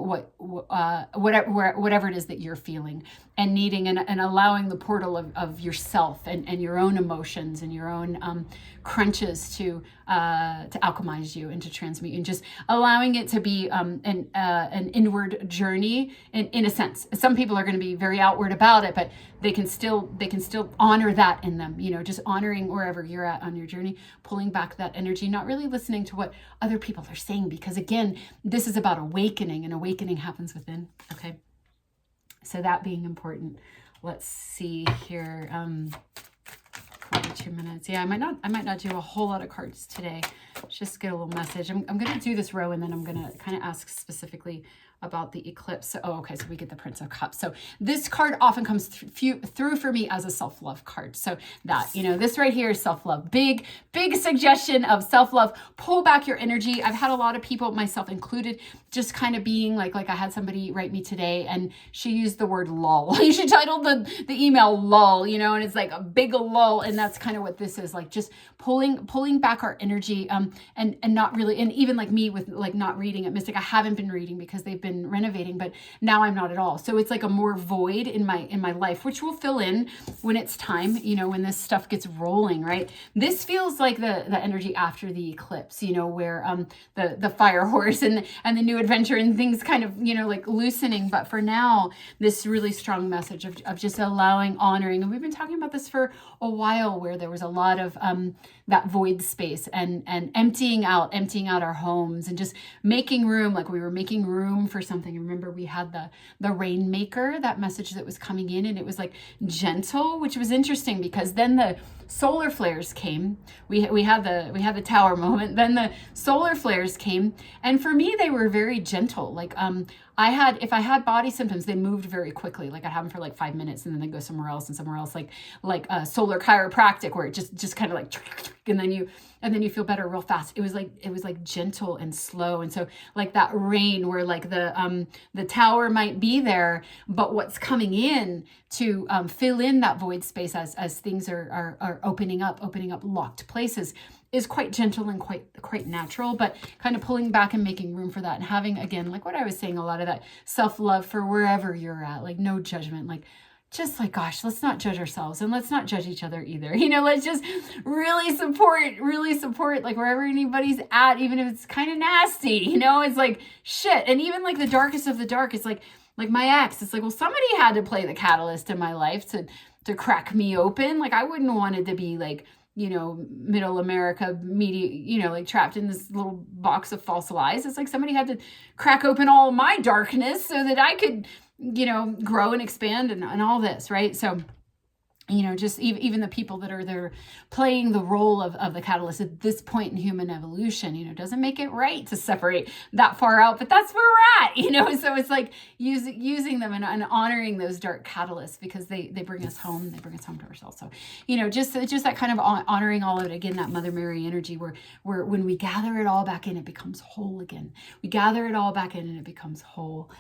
whatever it is that you're feeling and needing, and allowing the portal of yourself and your own emotions and your own crunches to alchemize you and to transmute you, and just allowing it to be an inward journey in a sense. Some people are going to be very outward about it, but they can still honor that in them, just honoring wherever you're at on your journey, pulling back that energy, not really listening to what other people are saying, because again, this is about awakening, and awakening happens within. Okay, so that being important. Let's see here. 42 minutes. Yeah, I might not do a whole lot of cards today. Just get a little message. I'm going to do this row, and then I'm going to kind of ask specifically about the eclipse. So, okay, so we get the Prince of Cups. So this card often comes through for me as a self-love card. So that, this right here is self-love. Big suggestion of self-love. Pull back your energy. I've had a lot of people, myself included, just kind of being like I had somebody write me today, and she used the word lull. She titled the email lull, and it's like a big lull. And that's kind of what this is, like just pulling back our energy, and not really, and even like me with like not reading at Mystic, I haven't been reading because they've been renovating, but now I'm not at all. So it's like a more void in my life, which will fill in when it's time, when this stuff gets rolling, right? This feels like the energy after the eclipse, where the fire horse and the new adventure and things kind of, like loosening. But for now, this really strong message of just allowing, honoring. And we've been talking about this for a while, where there was a lot of that void space, and emptying out our homes, and just making room, like we were making room for something. Remember, we had the rainmaker, that message that was coming in, and it was like gentle, which was interesting because then the solar flares came. We had the tower moment. Then the solar flares came, and for me they were very gentle. Like if I had body symptoms, they moved very quickly. Like I'd have them for like 5 minutes, and then they go somewhere else and somewhere else, like solar chiropractic, where it just kind of like, and then you feel better real fast. It was like gentle and slow. And so like that rain, where like the tower might be there, but what's coming in to fill in that void space as things are opening up locked places, is quite gentle and quite natural, but kind of pulling back and making room for that, and having, again, like what I was saying, a lot of that self-love for wherever you're at, like no judgment, like just like, gosh, let's not judge ourselves, and let's not judge each other either. Let's just really support like wherever anybody's at, even if it's kind of nasty, it's like shit. And even like the darkest of the dark is like my ex. It's like, well, somebody had to play the catalyst in my life to crack me open. Like I wouldn't want it to be like, middle America media, like trapped in this little box of false lies. It's like somebody had to crack open all my darkness so that I could, grow and expand and all this, right? So, just even the people that are there playing the role of the catalyst at this point in human evolution, doesn't make it right to separate that far out, but that's where we're at, so it's like using them and honoring those dark catalysts, because they bring us home, to ourselves. So, just that kind of honoring all of it, again, that Mother Mary energy, where when we gather it all back in, it becomes whole again. We gather it all back in and it becomes whole.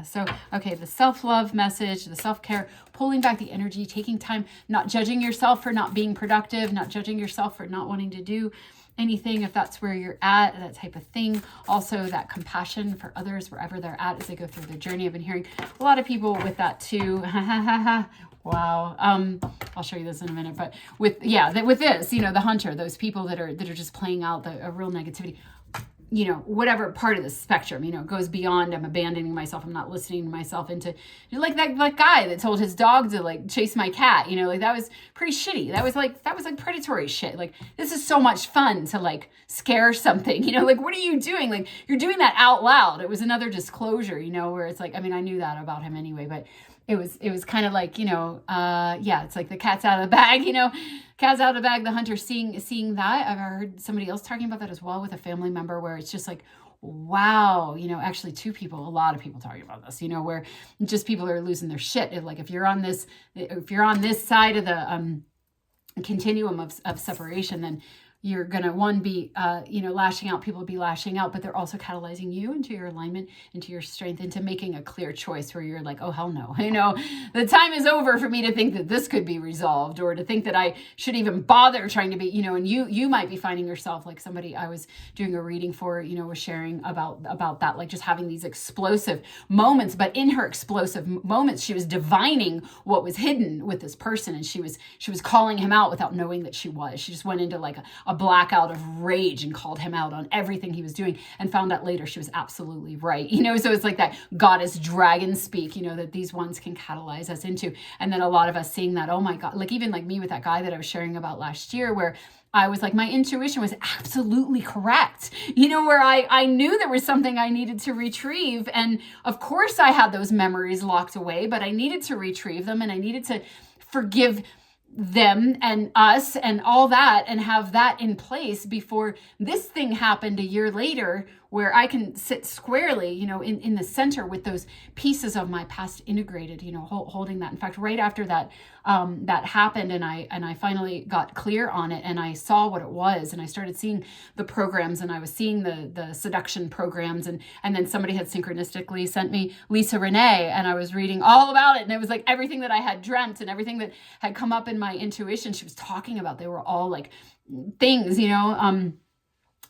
So, okay, the self-love message, the self-care, pulling back the energy, taking time, not judging yourself for not being productive, not judging yourself for not wanting to do anything, if that's where you're at, that type of thing. Also, that compassion for others wherever they're at as they go through their journey. I've been hearing a lot of people with that too. Wow. I'll show you this in a minute, but with this, the hunter, those people that are just playing out a real negativity, whatever part of the spectrum, goes beyond, I'm abandoning myself, I'm not listening to myself, into like that guy that told his dog to like chase my cat, like that was pretty shitty. That was like predatory shit. Like, this is so much fun to like scare something, like, what are you doing? Like, you're doing that out loud. It was another disclosure, where it's like, I mean, I knew that about him anyway, but it was kind of like, it's like the cat's out of the bag, cat's out of the bag, the hunter seeing that. I've heard somebody else talking about that as well with a family member, where it's just like, wow, actually two people, a lot of people talking about this, where just people are losing their shit. Like, if you're on this side of the continuum of separation, then you're going to, be, lashing out. People will be lashing out, but they're also catalyzing you into your alignment, into your strength, into making a clear choice where you're like, oh, hell no. The time is over for me to think that this could be resolved, or to think that I should even bother trying to be, and you might be finding yourself, like somebody I was doing a reading for, was sharing about that, like just having these explosive moments, but in her explosive moments, she was divining what was hidden with this person. And she was calling him out without knowing that she just went into like a blackout of rage and called him out on everything he was doing, and found out later she was absolutely right. So it's like that goddess dragon speak, that these ones can catalyze us into. And then a lot of us seeing that, oh my God, like even like me with that guy that I was sharing about last year, where I was like, my intuition was absolutely correct, where I knew there was something I needed to retrieve. And of course I had those memories locked away, but I needed to retrieve them, and I needed to forgive them and us and all that, and have that in place before this thing happened a year later, where I can sit squarely, in the center with those pieces of my past integrated, holding that. In fact, right after that, that happened, and I finally got clear on it, and I saw what it was, and I started seeing the programs, and I was seeing the seduction programs, and then somebody had synchronistically sent me Lisa Renee, and I was reading all about it, and it was like everything that I had dreamt and everything that had come up in my intuition she was talking about. They were all like things,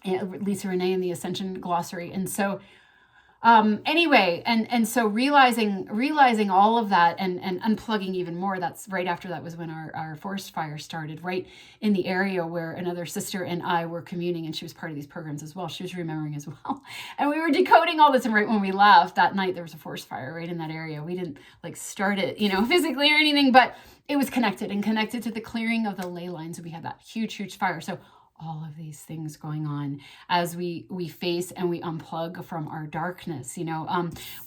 Lisa Renee in the Ascension Glossary. And so anyway, and so realizing all of that, and unplugging even more, that's right after that was when our forest fire started, right in the area where another sister and I were communing, and she was part of these programs as well. She was remembering as well. And we were decoding all this, and right when we left that night, there was a forest fire right in that area. We didn't like start it, physically or anything, but it was connected and connected to the clearing of the ley lines. We had that huge, huge fire. So all of these things going on as we face and we unplug from our darkness,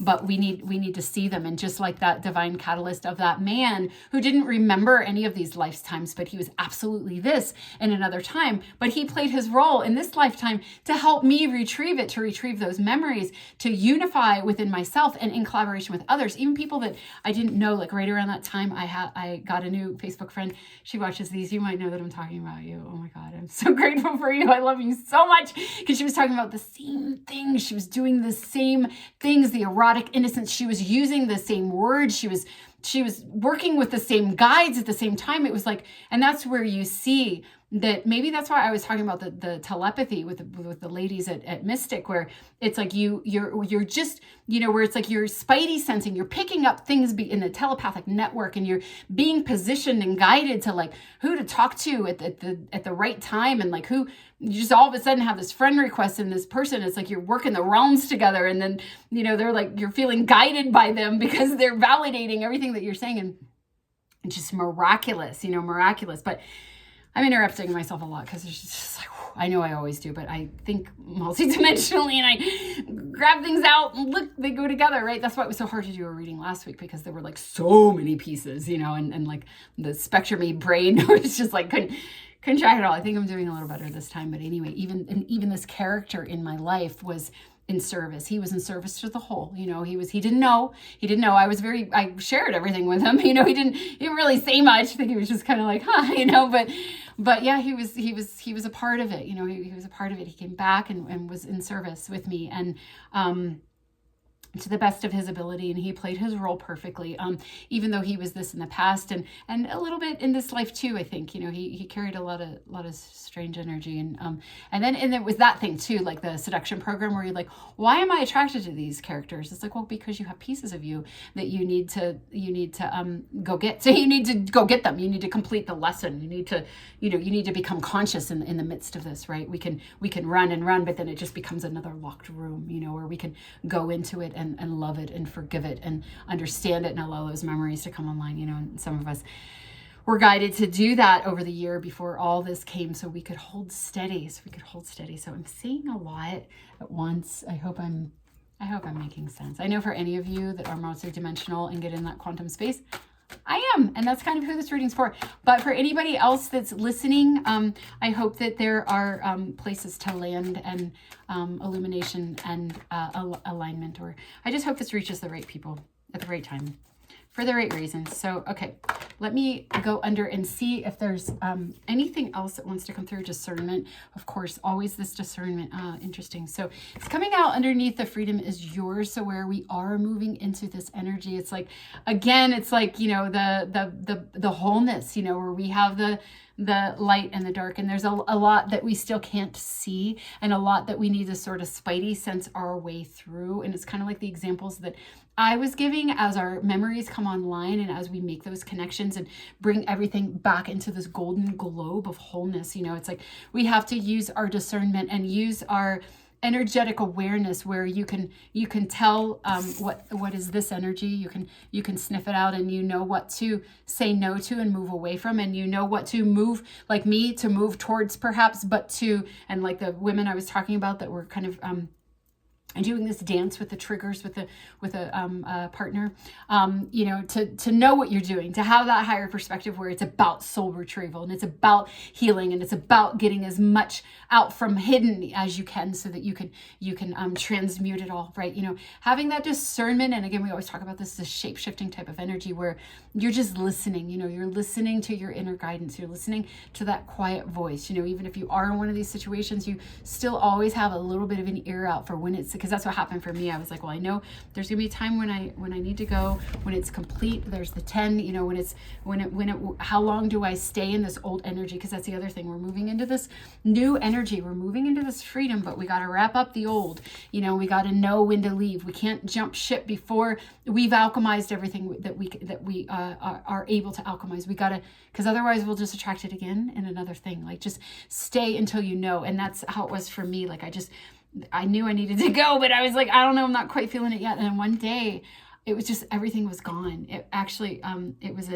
but we need to see them. And just like that divine catalyst of that man who didn't remember any of these lifetimes, but he was absolutely this in another time, but he played his role in this lifetime to help me retrieve it, to retrieve those memories, to unify within myself and in collaboration with others, even people that I didn't know. Like right around that time, I got a new Facebook friend. She watches these. You might know that I'm talking about you. Oh my God, I'm so grateful for you. I love you so much, because she was talking about the same thing. She was doing the same things, the erotic innocence. She was using the same words. She was working with the same guides at the same time. It was like, and that's where you see that maybe that's why I was talking about the telepathy with the ladies at Mystic, where it's like you're just, where it's like you're spidey sensing, you're picking up things in the telepathic network, and you're being positioned and guided to like who to talk to at the right time, and like who you just all of a sudden have this friend request and this person. It's like you're working the realms together, and then they're like you're feeling guided by them because they're validating everything that you're saying, and it's just miraculous, miraculous. But I'm interrupting myself a lot because it's just like, I know I always do, but I think multidimensionally and I grab things out and look, they go together, right? That's why it was so hard to do a reading last week, because there were like so many pieces, and like the spectrum-y brain was just like, couldn't track it all. I think I'm doing a little better this time. But anyway, even this character in my life was in service. He was in service to the whole. He didn't know. I shared everything with him. He didn't really say much. I think he was just kind of like, but yeah, he was a part of it. He was a part of it. He came back and was in service with me, and to the best of his ability, and he played his role perfectly, even though he was this in the past and a little bit in this life too. I think he carried a lot of strange energy, and then it was that thing too, like the seduction program, where you're like, why am I attracted to these characters? It's like, well, because you have pieces of you that you need to go get. So you need to go get them. You need to complete the lesson. You need to become conscious in the midst of this, right? We can run and run, but then it just becomes another locked room, where we can go into it and love it and forgive it and understand it and allow those memories to come online, and some of us were guided to do that over the year before all this came, so we could hold steady. So I'm saying a lot at once. I hope I'm making sense. I know for any of you that are multi-dimensional and get in that quantum space, I am, and that's kind of who this reading's for. But for anybody else that's listening, I hope that there are places to land and illumination and alignment, or I just hope this reaches the right people at the right time for the right reasons. So, okay, let me go under and see if there's anything else that wants to come through. Discernment, of course, always this discernment. Interesting. So it's coming out underneath the freedom is yours. So where we are moving into this energy, it's like, again, it's like, the wholeness, where we have the light and the dark, and there's a lot that we still can't see, and a lot that we need to sort of spidey sense our way through. And it's kind of like the examples that I was giving as our memories come online, and as we make those connections and bring everything back into this golden globe of wholeness. It's like we have to use our discernment and use our energetic awareness, where you can tell what is this energy. You can sniff it out, and what to say no to and move away from, and what to move, like me, to move towards perhaps, and like the women I was talking about that were kind of and doing this dance with the triggers with a partner, to know what you're doing, to have that higher perspective where it's about soul retrieval, and it's about healing, and it's about getting as much out from hidden as you can, so that you can transmute it all, right? Having that discernment. And again, we always talk about this shape-shifting type of energy, where you're just listening, you're listening to your inner guidance, you're listening to that quiet voice. Even if you are in one of these situations, you still always have a little bit of an ear out for when it's, because that's what happened for me. I was like, well, I know there's gonna be a time when I need to go, when it's complete. There's the 10, how long do I stay in this old energy? Because that's the other thing. We're moving into this new energy. We're moving into this freedom, but we got to wrap up the old. We got to know when to leave. We can't jump ship before we've alchemized everything that we are able to alchemize. We got to, because otherwise we'll just attract it again in another thing. Like, just stay until and that's how it was for me. Like, I knew I needed to go, but I was like, I don't know, I'm not quite feeling it yet. And then one day it was just, everything was gone. It actually, it was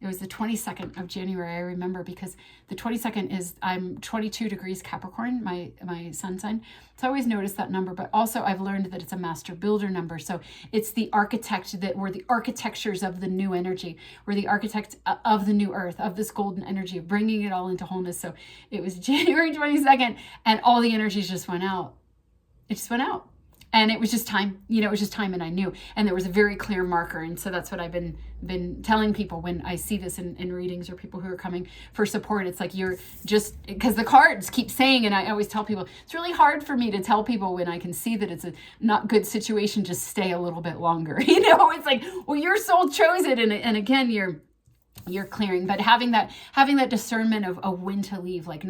It was the 22nd of January. I remember because the 22nd is, I'm 22 degrees Capricorn, my sun sign. So I always notice that number, but also I've learned that it's a master builder number. So it's the architect, that we're the architectures of the new energy. We're the architect of the new earth, of this golden energy, of bringing it all into wholeness. So it was January 22nd and all the energies just went out. It just went out. And it was just time, it was just time, and I knew, and there was a very clear marker. And so that's what I've been telling people when I see this in readings or people who are coming for support. It's like, you're just, because the cards keep saying, and I always tell people, it's really hard for me to tell people when I can see that it's a not good situation, just stay a little bit longer. It's like, well, your soul chose it. And again, you're clearing, but having that discernment of when to leave, like,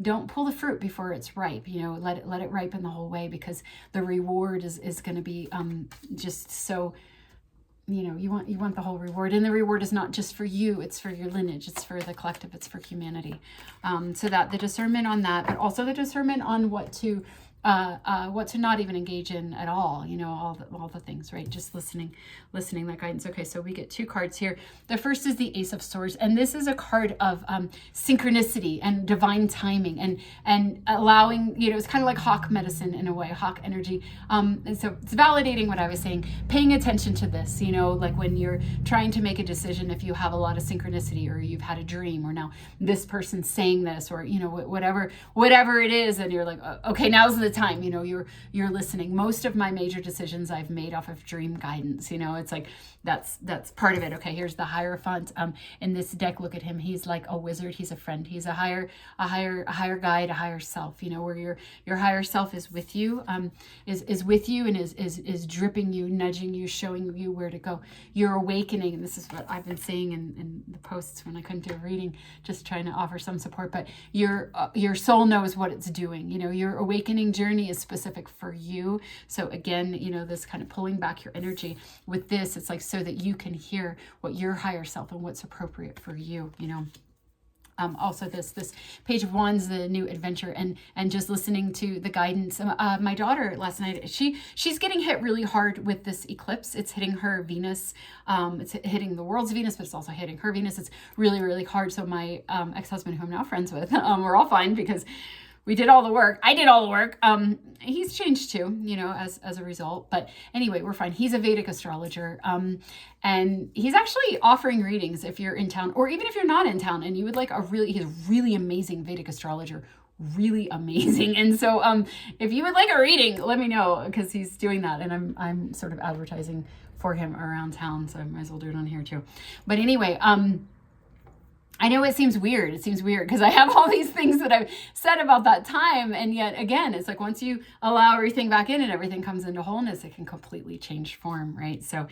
don't pull the fruit before it's ripe, let it ripen the whole way, because the reward is going to be just so, you want the whole reward, and the reward is not just for you, it's for your lineage, it's for the collective, it's for humanity. So that the discernment on that, but also the discernment on what to not even engage in at all, all the things, right? Just listening, that guidance. Okay, so we get two cards here. The first is the Ace of Swords, and this is a card of synchronicity and divine timing, and allowing, it's kind of like hawk medicine in a way, hawk energy. And so it's validating what I was saying, paying attention to this, like when you're trying to make a decision, if you have a lot of synchronicity, or you've had a dream, or now this person's saying this, or, whatever it is, and you're like, okay, now's the time, you're listening. Most of my major decisions I've made off of dream guidance. It's like that's part of it. Okay, here's the Hierophant. In this deck, look at him. He's like a wizard. He's a friend. He's a higher guide, a higher self. Where your higher self is with you, is with you, and is dripping you, nudging you, showing you where to go. You're awakening, and this is what I've been saying in the posts when I couldn't do a reading, just trying to offer some support. But your soul knows what it's doing. Your awakening journey is specific for you. So again, this kind of pulling back your energy with this, it's like so that you can hear what your higher self and what's appropriate for you. Also this Page of Wands, the new adventure, and just listening to the guidance. My daughter last night, she's getting hit really hard with this eclipse. It's hitting her Venus. It's hitting the world's Venus, but it's also hitting her Venus. It's really, really hard. So my ex-husband, who I'm now friends with, we're all fine because we did all the work. I did all the work. He's changed too, as a result. But anyway, we're fine. He's a Vedic astrologer. And he's actually offering readings if you're in town, or even if you're not in town and you would like he's a really amazing Vedic astrologer, really amazing. And so if you would like a reading, let me know, because he's doing that. And I'm sort of advertising for him around town. So I might as well do it on here too. But anyway, I know it seems weird. It seems weird because I have all these things that I've said about that time. And yet again, it's like once you allow everything back in and everything comes into wholeness, it can completely change form, right? So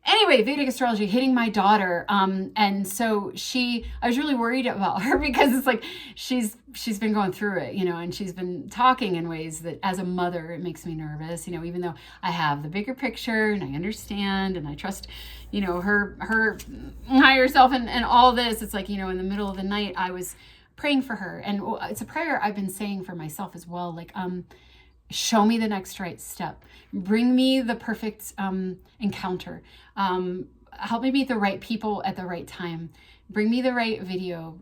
anyway, Vedic astrology hitting my daughter. And so I was really worried about her because it's like, she's been going through it, and she's been talking in ways that as a mother, it makes me nervous, even though I have the bigger picture and I understand and I trust, her higher self and all this. It's like, in the middle of the night, I was praying for her, and it's a prayer I've been saying for myself as well. Like, show me the next right step. Bring me the perfect encounter. Help me meet the right people at the right time. Bring me the right video.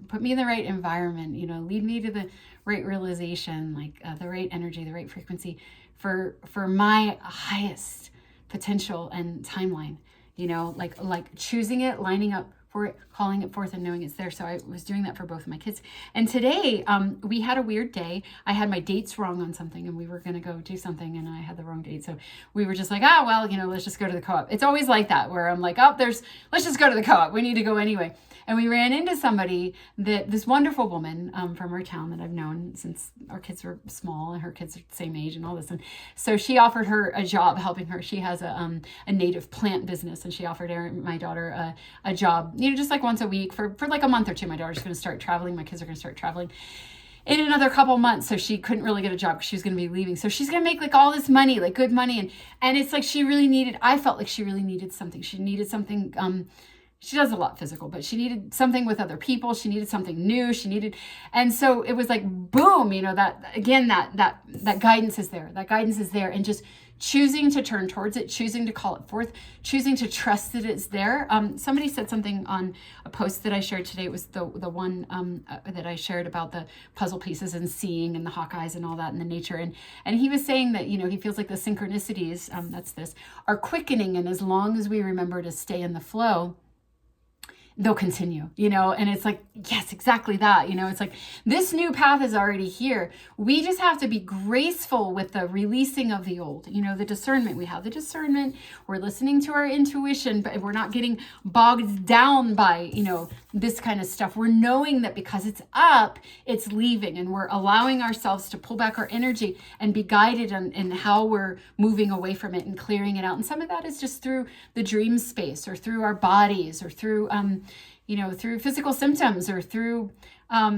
Put me in the right environment. Lead me to the right realization, like the right energy, the right frequency for my highest potential and timeline. Like choosing it, lining up for it, calling it forth, and knowing it's there. So I was doing that for both of my kids. And today, we had a weird day. I had my dates wrong on something, and we were going to go do something, and I had the wrong date. So we were just like, let's just go to the co-op. It's always like that, where I'm like, let's just go to the co-op. We need to go anyway. And we ran into somebody, this wonderful woman from our town that I've known since our kids were small, and her kids are the same age and all this. And so she offered her a job helping her. She has a native plant business, and she offered my daughter a job, just like once a week for like a month or two. My daughter's going to start traveling. My kids are going to start traveling in another couple months. So she couldn't really get a job because she was going to be leaving. So she's going to make like all this money, like good money. And it's like I felt like she really needed something. She needed something she does a lot physical, but she needed something with other people. She needed something new. And so it was like, boom, that again, that guidance is there. That guidance is there. And just choosing to turn towards it, choosing to call it forth, choosing to trust that it's there. Somebody said something on a post that I shared today. It was the one that I shared about the puzzle pieces and seeing and the Hawkeyes and all that and the nature. And he was saying that, he feels like the synchronicities, are quickening. And as long as we remember to stay in the flow, they'll continue, and it's like, yes, exactly that. It's like this new path is already here. We just have to be graceful with the releasing of the old, the discernment. We have the discernment. We're listening to our intuition, but we're not getting bogged down by, this kind of stuff. We're knowing that because it's up, it's leaving, and we're allowing ourselves to pull back our energy and be guided in how we're moving away from it and clearing it out. And some of that is just through the dream space or through our bodies or through, through physical symptoms or through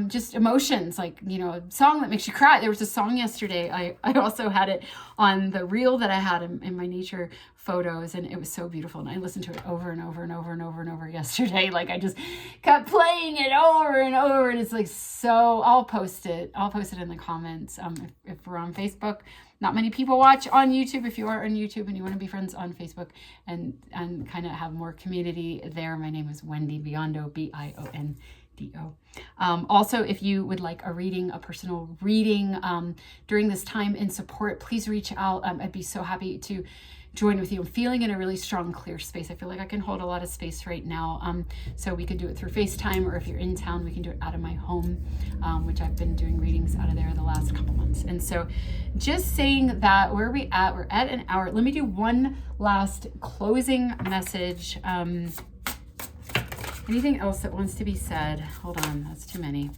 just emotions, like, a song that makes you cry. There was a song yesterday. I also had it on the reel that I had in my nature photos, and it was so beautiful. And I listened to it over and over and over and over and over yesterday. Like I just kept playing it over and over. And it's like, so I'll post it in the comments. If we're on Facebook, not many people watch on YouTube. If you are on YouTube and you want to be friends on Facebook and kind of have more community there, my name is Wendy Biondo, Biondo. Also, if you would like a personal reading during this time in support, please reach out. I'd be so happy to join with you. I'm feeling in a really strong, clear space. I feel like I can hold a lot of space right now. So we could do it through FaceTime, or if you're in town, we can do it out of my home, which I've been doing readings out of there the last couple months. And so just saying that, where are we at? We're at an hour. Let me do one last closing message. Anything else that wants to be said? Hold on, that's too many.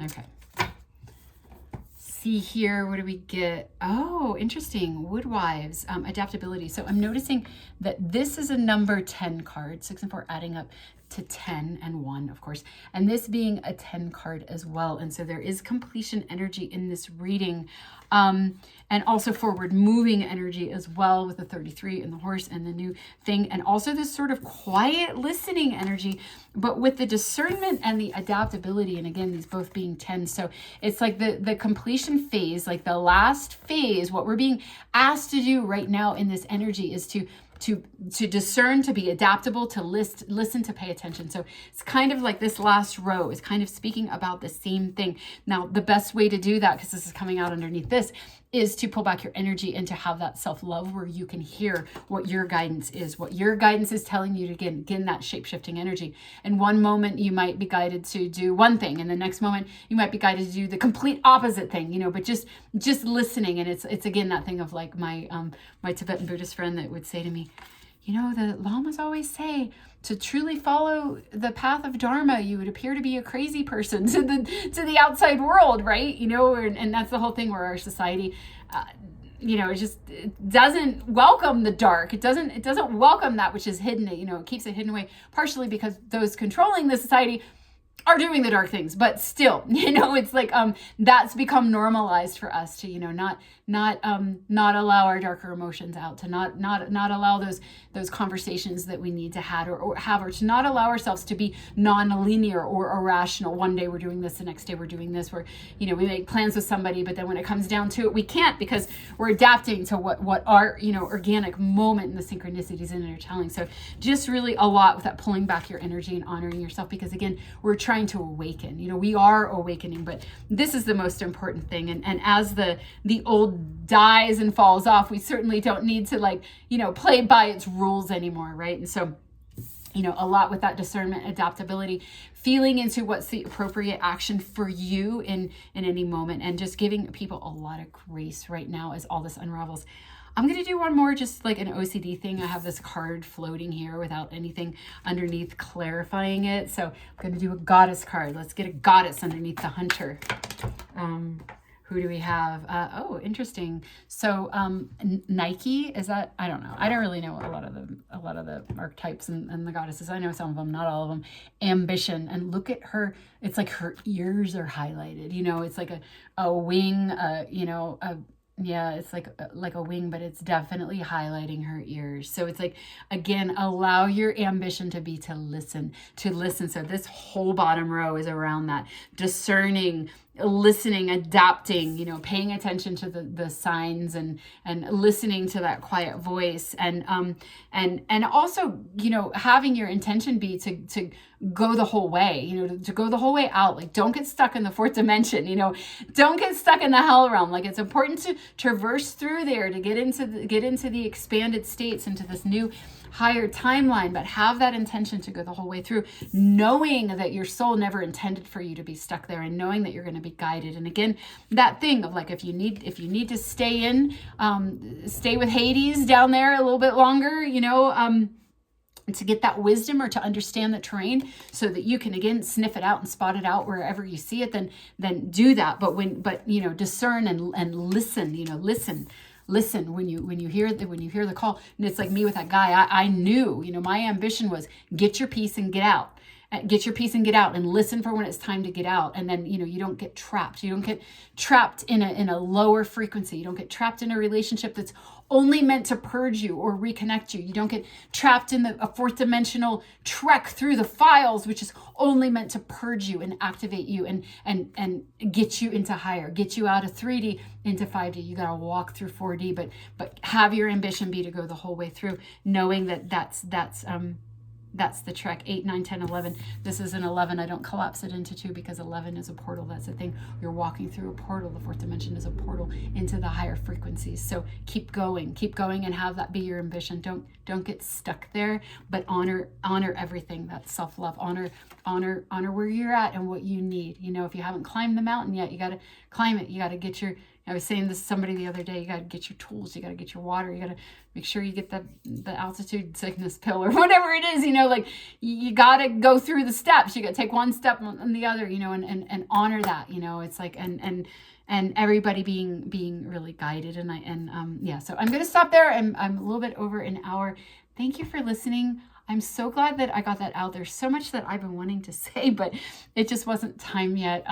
Okay. See here, what do we get? Oh, interesting. Woodwives, adaptability. So I'm noticing that this is a number 10 card, 6 and 4 adding up to 10 and 1, of course, and this being a 10 card as well. And so there is completion energy in this reading, and also forward moving energy as well with the 33 and the horse and the new thing, and also this sort of quiet listening energy, but with the discernment and the adaptability. And again, these both being 10. So it's like the completion phase, like the last phase. What we're being asked to do right now in this energy is to discern, to be adaptable, to listen, to pay attention. So it's kind of like this last row is kind of speaking about the same thing. Now, the best way to do that, because this is coming out underneath this, is to pull back your energy and to have that self-love where you can hear what your guidance is, what your guidance is telling you to get that shape-shifting energy. And one moment you might be guided to do one thing, and the next moment you might be guided to do the complete opposite thing, but just listening. And it's again that thing of like my Tibetan Buddhist friend that would say to me, the lamas always say, to truly follow the path of Dharma, you would appear to be a crazy person to the outside world, right? And that's the whole thing where our society, it doesn't welcome the dark. It doesn't welcome that which is hidden. It keeps it hidden away, partially because those controlling the society are doing the dark things, but still, it's like that's become normalized for us to not allow our darker emotions out, to not allow those conversations that we need to have or to not allow ourselves to be non-linear or irrational. One day we're doing this, the next day we're doing this. Where we make plans with somebody, but then when it comes down to it, we can't, because we're adapting to what our organic moment and the synchronicities in it are telling. So just really a lot with that pulling back your energy and honoring yourself, because again, we're trying to awaken. We are awakening, but this is the most important thing. And as the old dies and falls off, we certainly don't need to play by its rules anymore, right? And so a lot with that discernment, adaptability, feeling into what's the appropriate action for you in any moment, and just giving people a lot of grace right now as all this unravels. I'm going to do one more, just like an OCD thing. I have this card floating here without anything underneath clarifying it. So I'm going to do a goddess card. Let's get a goddess underneath the hunter. Who do we have? Oh, interesting. So Nike, is that? I don't know. I don't really know a lot of the archetypes and the goddesses. I know some of them, not all of them. Ambition, and look at her. It's like her ears are highlighted. It's like a wing. Yeah, it's like a wing, but it's definitely highlighting her ears. So it's like, again, allow your ambition to be to listen, to listen. So this whole bottom row is around that discerning, listening, adapting, paying attention to the signs, and listening to that quiet voice, and also, having your intention be to go the whole way, to go the whole way out. Like, don't get stuck in the fourth dimension, don't get stuck in the hell realm. Like, it's important to traverse through there to get into the expanded states, into this new higher timeline, but have that intention to go the whole way through, knowing that your soul never intended for you to be stuck there, and knowing that you're going to be guided. And again, that thing of like, if you need to stay with Hades down there a little bit longer, to get that wisdom, or to understand the terrain, so that you can again sniff it out and spot it out wherever you see it, then do that. But discern and listen. Listen when you hear the call. And it's like me with that guy. I knew, my ambition was get your peace and get out. Get your peace and get out, and listen for when it's time to get out. And then, you don't get trapped. You don't get trapped in a lower frequency. You don't get trapped in a relationship that's only meant to purge you or reconnect you. You don't get trapped in a fourth dimensional trek through the files, which is only meant to purge you and activate you and get you into higher, get you out of 3D into 5D. You got to walk through 4D, but have your ambition be to go the whole way through, knowing that that's the trek. 8, 9, 10, 11. This is an 11. I don't collapse it into 2 because 11 is a portal. That's the thing. You're walking through a portal. The fourth dimension is a portal into the higher frequencies. So keep going, and have that be your ambition. Don't get stuck there, but honor everything. That's self-love. Honor where you're at and what you need. If you haven't climbed the mountain yet, you got to climb it. You got to get your, I was saying this to somebody the other day, you got to get your tools, you got to get your water, you got to make sure you get the altitude sickness pill or whatever it is, like you got to go through the steps. You got to take one step and the other, and honor that, it's like, and everybody being really guided. So I'm going to stop there. I'm a little bit over an hour. Thank you for listening. I'm so glad that I got that out. There's so much that I've been wanting to say, but it just wasn't time yet.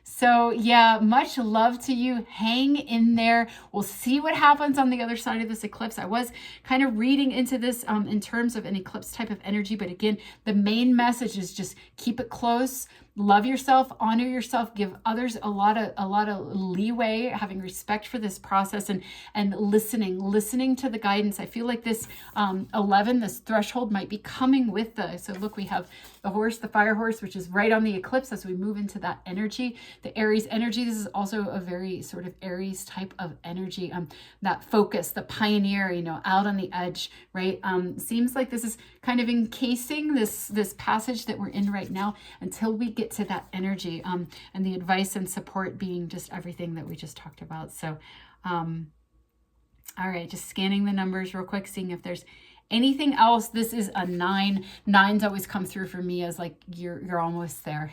So yeah, much love to you. Hang in there. We'll see what happens on the other side of this eclipse. I was kind of reading into this in terms of an eclipse type of energy, but again, the main message is just keep it close. Love yourself, honor yourself, give others a lot of leeway, having respect for this process, and listening to the guidance. I feel like this 11, this threshold might be coming with so look, we have the horse, the fire horse, which is right on the eclipse as we move into that energy, the Aries energy. This is also a very sort of Aries type of energy, that focus, the pioneer, out on the edge, right? Seems like this is kind of encasing this passage that we're in right now until we get to that energy, and the advice and support being just everything that we just talked about. So, all right, just scanning the numbers real quick, seeing if there's anything else. This is a 9. 9s always come through for me as like, you're almost there,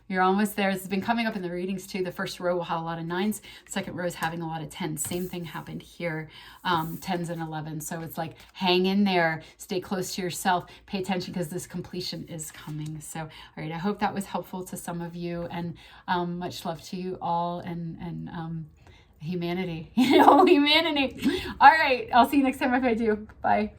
you're almost there. It's been coming up in the readings too. The first row will have a lot of 9s. The second row is having a lot of 10s. Same thing happened here, 10s and 11s. So it's like, hang in there, stay close to yourself, pay attention, because this completion is coming. So, all right, I hope that was helpful to some of you, and much love to you all, and humanity, humanity. All right, I'll see you next time if I do. Bye.